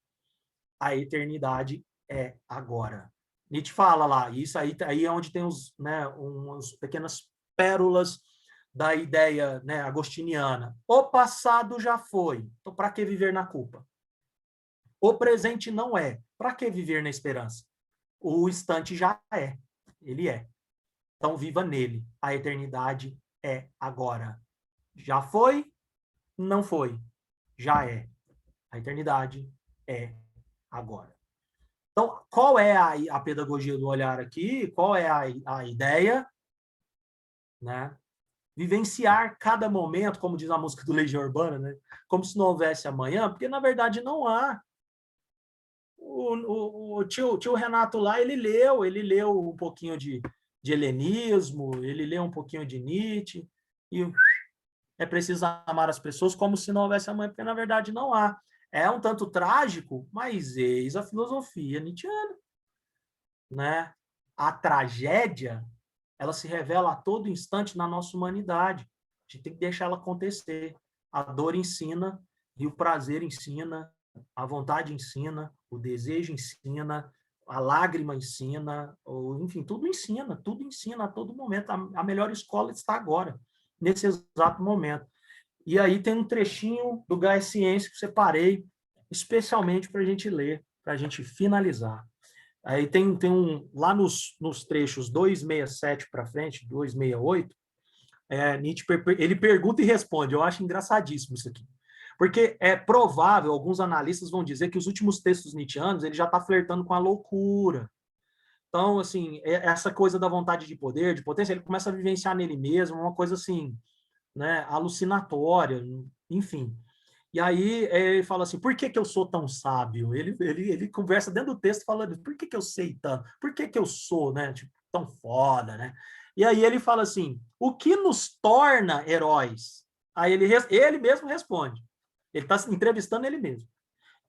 A eternidade é agora. Nietzsche fala lá, isso aí é onde tem umas pequenas pérolas da ideia, né, agostiniana. O passado já foi, então para que viver na culpa? O presente não é, para que viver na esperança? O instante já é, ele é. Então viva nele, a eternidade é agora. Já foi, não foi, já é. A eternidade é agora. Então, qual é a pedagogia do olhar aqui? Qual é a ideia? Né? vivenciar cada momento, como diz a música do Legião Urbana, né? Como se não houvesse amanhã, porque, na verdade, não há. O tio Renato lá, ele leu um pouquinho de helenismo, ele leu um pouquinho de Nietzsche, e é preciso amar as pessoas como se não houvesse amanhã, porque, na verdade, não há. É um tanto trágico, mas eis a filosofia nietzschiana, né? A tragédia, ela se revela a todo instante na nossa humanidade. A gente tem que deixar ela acontecer. A dor ensina, e o prazer ensina, a vontade ensina, o desejo ensina, a lágrima ensina, ou, enfim, tudo ensina a todo momento. A melhor escola está agora, nesse exato momento. E aí tem um trechinho do Gás Ciência que eu separei especialmente para a gente ler, para a gente finalizar. Aí tem lá nos trechos 267 para frente, 268, Nietzsche ele pergunta e responde. Eu acho engraçadíssimo isso aqui. Porque é provável, alguns analistas vão dizer que os últimos textos nietzschianos ele já está flertando com a loucura. Então, assim, essa coisa da vontade de poder, de potência, ele começa a vivenciar nele mesmo, uma coisa assim, né, alucinatória, enfim. E aí ele fala assim, por que eu sou tão sábio? Ele conversa dentro do texto falando, por que eu sei tanto? Por que eu sou, né, tipo, tão foda, né? E aí ele fala assim, o que nos torna heróis? Aí ele mesmo responde. Ele está entrevistando ele mesmo.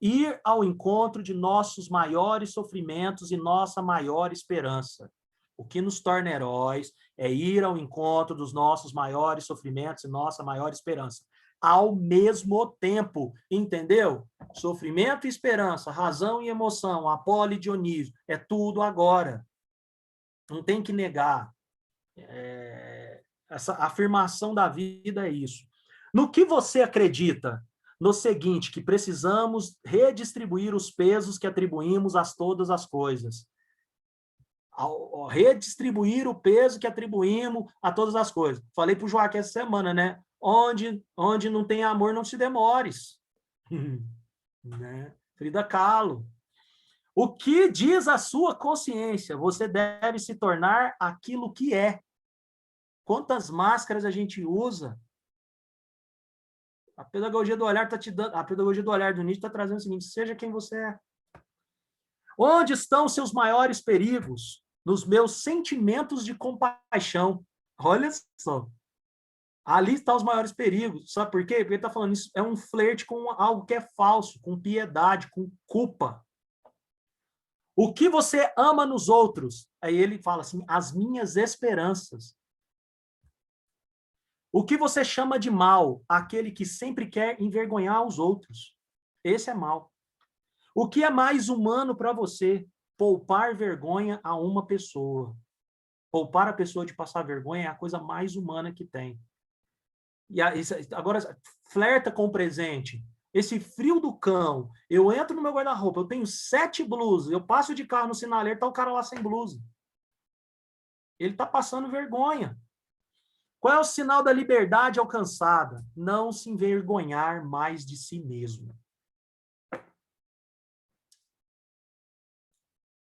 Ir ao encontro de nossos maiores sofrimentos e nossa maior esperança. O que nos torna heróis é ir ao encontro dos nossos maiores sofrimentos e nossa maior esperança. Ao mesmo tempo, entendeu? Sofrimento e esperança, razão e emoção, Apolo e Dionísio, é tudo agora. Não tem que negar. Essa afirmação da vida é isso. No que você acredita? No seguinte, que precisamos redistribuir os pesos que atribuímos a todas as coisas. Redistribuir o peso que atribuímos a todas as coisas. Falei para o Joaquim essa semana, né? Onde não tem amor, não se demores. Né? Frida Kahlo. O que diz a sua consciência? Você deve se tornar aquilo que é. Quantas máscaras a gente usa? A pedagogia do olhar está te dando, a pedagogia do olhar do Nietzsche está trazendo o seguinte: seja quem você é. Onde estão seus maiores perigos? Nos meus sentimentos de compaixão. Olha só. Ali estão os maiores perigos. Sabe por quê? Porque ele está falando isso. É um flerte com algo que é falso, com piedade, com culpa. O que você ama nos outros? Aí ele fala assim, as minhas esperanças. O que você chama de mal? Aquele que sempre quer envergonhar os outros. Esse é mal. O que é mais humano para você? Poupar vergonha a uma pessoa. Poupar a pessoa de passar vergonha é a coisa mais humana que tem. E agora, flerta com o presente. Esse frio do cão, eu entro no meu guarda-roupa, eu tenho 7 blusas, eu passo de carro no sinaleiro, tá o cara lá sem blusa. Ele está passando vergonha. Qual é o sinal da liberdade alcançada? Não se envergonhar mais de si mesmo.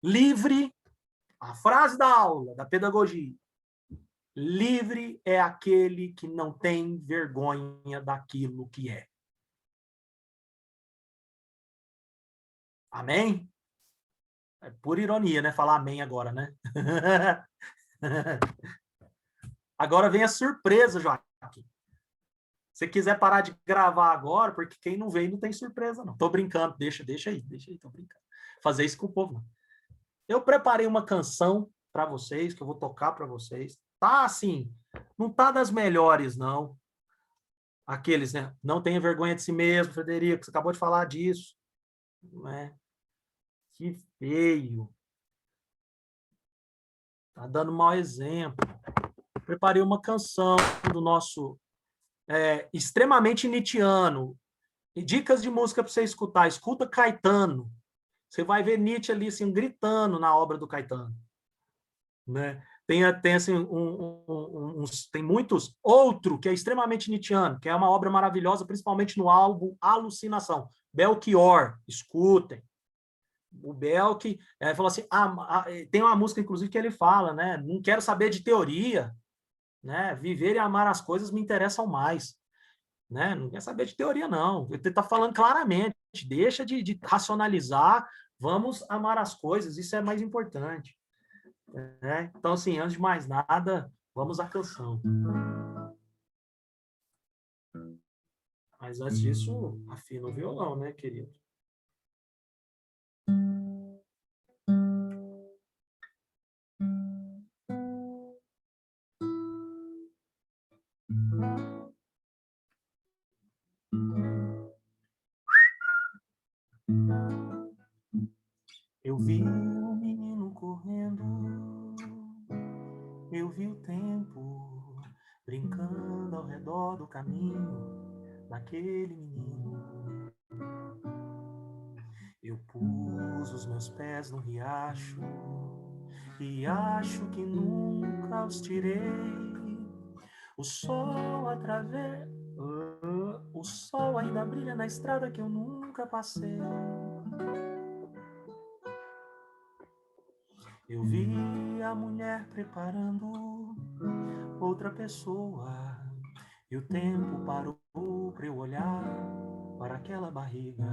Livre, a frase da aula, da pedagogia. Livre é aquele que não tem vergonha daquilo que é. Amém? É por ironia, né? Falar amém agora, né? Agora vem a surpresa, Joaquim. Se quiser parar de gravar agora, porque quem não veio não tem surpresa, não. Tô brincando, deixa aí, tô brincando. Fazer isso com o povo, não. Eu preparei uma canção para vocês, que eu vou tocar para vocês. Tá assim, não tá das melhores, não. Aqueles, né? Não tenha vergonha de si mesmo, Frederico, você acabou de falar disso. Né? Que feio. Tá dando mau exemplo. Preparei uma canção do nosso extremamente nietzschiano. E dicas de música para você escutar. Escuta Caetano. Você vai ver Nietzsche ali assim, gritando na obra do Caetano. Né? Tem assim, tem muitos. Outro que é extremamente nietzschiano, que é uma obra maravilhosa, principalmente no álbum Alucinação. Belchior, escutem. O Belchior falou assim, tem uma música, inclusive, que ele fala, né? Não quero saber de teoria. né? Viver e amar as coisas me interessam mais, né? Não quer saber de teoria, não. Ele está falando claramente, deixa de racionalizar, vamos amar as coisas, isso é mais importante, né? Então, assim, antes de mais nada, vamos à canção. Mas antes disso, afina o violão, né, querido? Eu vi o menino correndo, eu vi o tempo brincando ao redor do caminho daquele menino. Eu pus os meus pés no riacho e acho que nunca os tirei. O sol o sol ainda brilha na estrada que eu nunca passei. Eu vi a mulher preparando outra pessoa e o tempo parou para eu olhar para aquela barriga.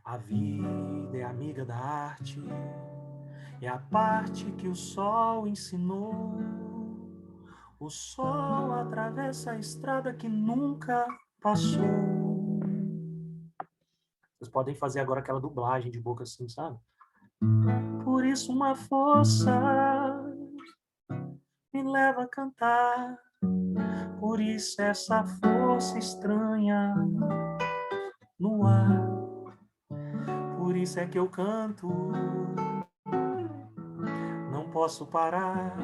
A vida é amiga da arte, é a parte que o sol ensinou. O sol atravessa a estrada que nunca passou. Vocês podem fazer agora aquela dublagem de boca assim, sabe? Por isso uma força me leva a cantar. Por isso essa força estranha no ar. Por isso é que eu canto, não posso parar.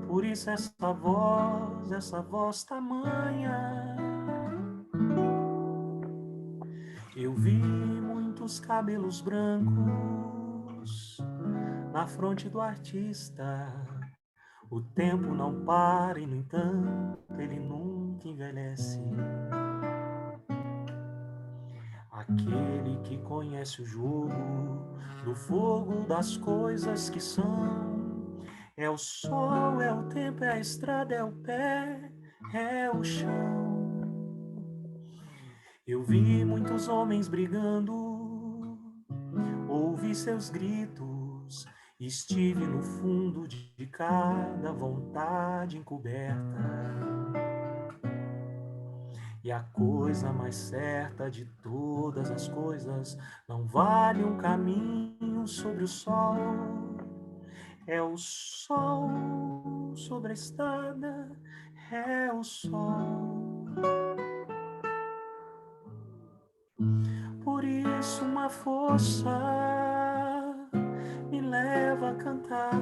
Por isso essa voz tamanha. Eu vi muitos cabelos brancos na fronte do artista. O tempo não para e, no entanto, ele nunca envelhece. Aquele que conhece o jogo do fogo das coisas que são. É o sol, é o tempo, é a estrada, é o pé, é o chão. Eu vi muitos homens brigando, ouvi seus gritos, estive no fundo de cada vontade encoberta. E a coisa mais certa de todas as coisas não vale um caminho sobre o sol. É o sol sobre a estrada, é o sol. Por isso uma força me leva a cantar.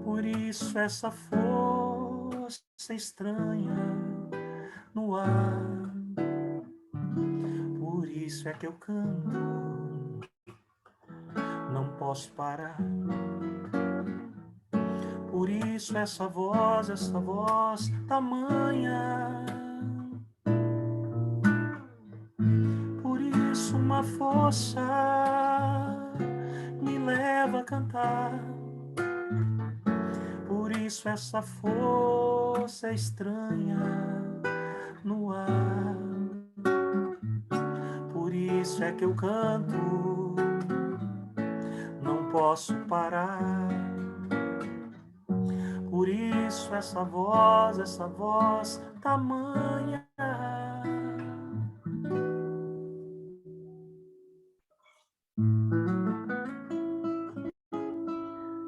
Por isso essa força estranha no ar. Por isso é que eu canto, não posso parar. Por isso essa voz tamanha. Por isso uma força me leva a cantar. Por isso essa força estranha no ar. Por isso é que eu canto, não posso parar. Por isso essa voz tamanha.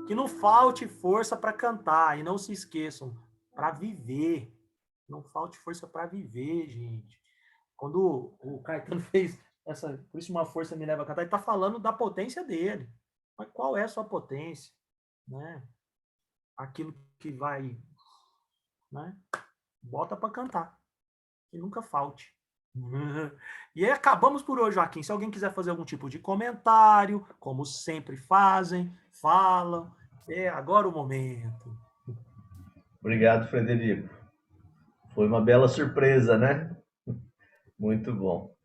Que não falte força para cantar e não se esqueçam, para viver. Não falte força para viver, gente. Quando o Caetano fez essa, por isso uma força me leva a cantar, ele está falando da potência dele. Mas qual é a sua potência? Né? Aquilo que vai, né? Bota para cantar. Que nunca falte. E aí acabamos por hoje, Joaquim. Se alguém quiser fazer algum tipo de comentário, como sempre fazem, falam, é agora o momento. Obrigado, Frederico. Foi uma bela surpresa, né? Muito bom.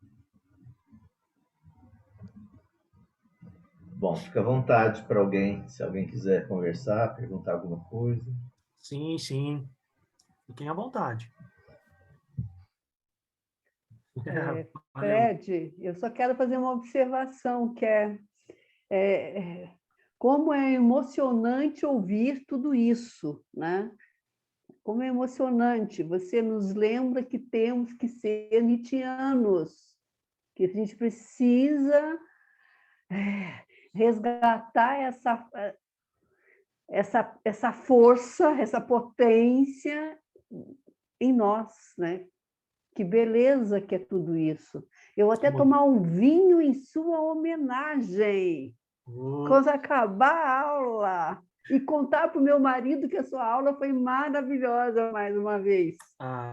Bom, fica à vontade para alguém, se alguém quiser conversar, perguntar alguma coisa. Sim, sim. Fiquem à vontade. Valeu. Fred, eu só quero fazer uma observação, que como é emocionante ouvir tudo isso, né? Como é emocionante. Você nos lembra que temos que ser nietzschianos, que a gente precisa resgatar essa força, essa potência em nós, né? Que beleza que é tudo isso. Eu vou até tomar um vinho em sua homenagem, quando acabar a aula, e contar para o meu marido que a sua aula foi maravilhosa mais uma vez.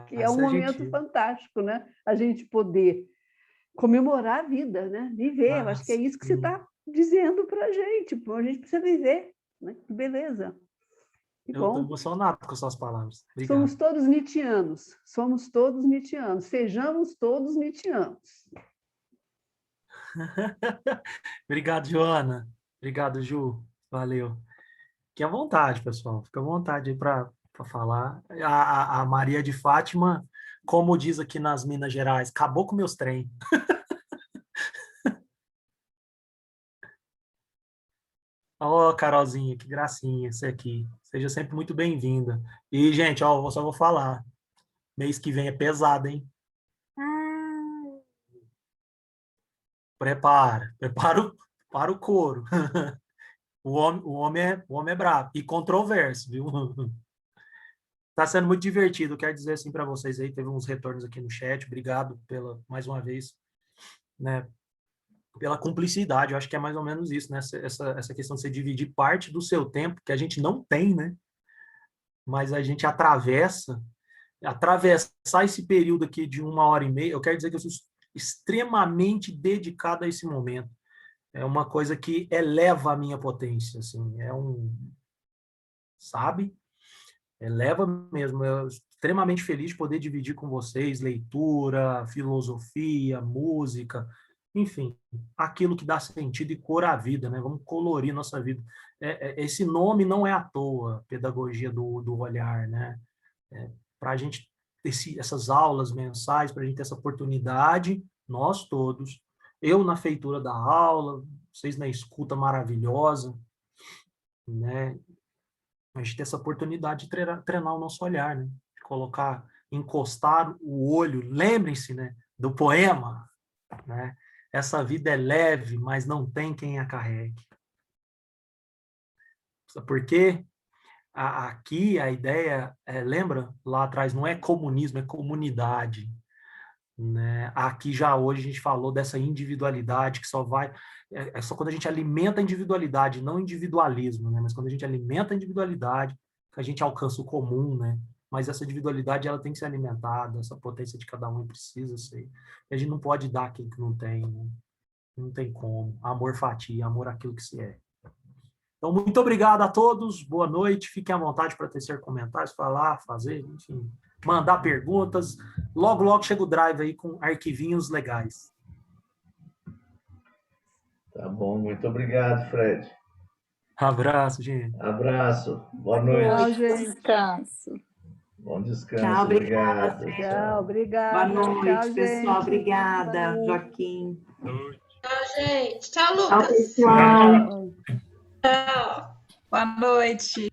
Que é um momento fantástico, né? A gente poder comemorar a vida, né? Viver. Eu acho que é isso que você está dizendo para a gente. A gente precisa viver, né? Que beleza. Que Eu bom. estou emocionado com suas palavras. Obrigado. Somos todos nietzschianos. Somos todos nietzschianos. Sejamos todos nietzschianos. Obrigado, Joana. Obrigado, Ju. Valeu. Fique à vontade, pessoal. Fique à vontade aí para falar. A Maria de Fátima, como diz aqui nas Minas Gerais, acabou com meus trem. Ó, Carolzinha, que gracinha você aqui. Seja sempre muito bem-vinda. E, gente, ó, eu só vou falar. Mês que vem é pesado, hein? Prepara para o couro. O homem é bravo e controverso, viu? Está sendo muito divertido. Quero dizer assim para vocês aí, teve uns retornos aqui no chat. Obrigado mais uma vez, né, pela cumplicidade. Eu acho que é mais ou menos isso, né? Essa questão de você dividir parte do seu tempo, que a gente não tem, né? Mas a gente atravessar esse período aqui de 1h30, eu quero dizer que eu sou extremamente dedicado a esse momento. É uma coisa que eleva a minha potência, assim, sabe? Eleva mesmo. Eu estou extremamente feliz de poder dividir com vocês leitura, filosofia, música, enfim, aquilo que dá sentido e cor à vida, né? Vamos colorir nossa vida. Esse nome não é à toa, pedagogia do olhar, né? Para a gente ter essas aulas mensais, para a gente ter essa oportunidade, nós todos, eu na feitura da aula, vocês na escuta maravilhosa, né? A gente ter essa oportunidade de treinar o nosso olhar, né? De colocar, encostar o olho, lembrem-se, né, do poema, né? Essa vida é leve, mas não tem quem a carregue. Sabe por quê? Aqui a ideia, lembra, lá atrás, não é comunismo, é comunidade. Né? Aqui já hoje a gente falou dessa individualidade que só vai... É só quando a gente alimenta a individualidade, não individualismo, né? Mas quando a gente alimenta a individualidade, que a gente alcança o comum, né? Mas essa individualidade ela tem que ser alimentada, essa potência de cada um precisa ser. E a gente não pode dar aquilo que não tem, né? Não tem como. Amor fatia, amor aquilo que se é. Então, muito obrigado a todos, boa noite, fiquem à vontade para tecer comentários, falar, fazer, enfim, mandar perguntas. Logo, logo chega o Drive aí com arquivinhos legais. Tá bom, muito obrigado, Fred. Abraço, gente. Abraço, boa noite. Tchau, gente. Descanso. Bom descanso, Tchau, obrigado. Tchau, obrigada. Boa noite, Tchau, pessoal. gente. Obrigada, Joaquim. Tchau, gente. Tchau, Tchau, Lucas. pessoal. Tchau. Boa noite.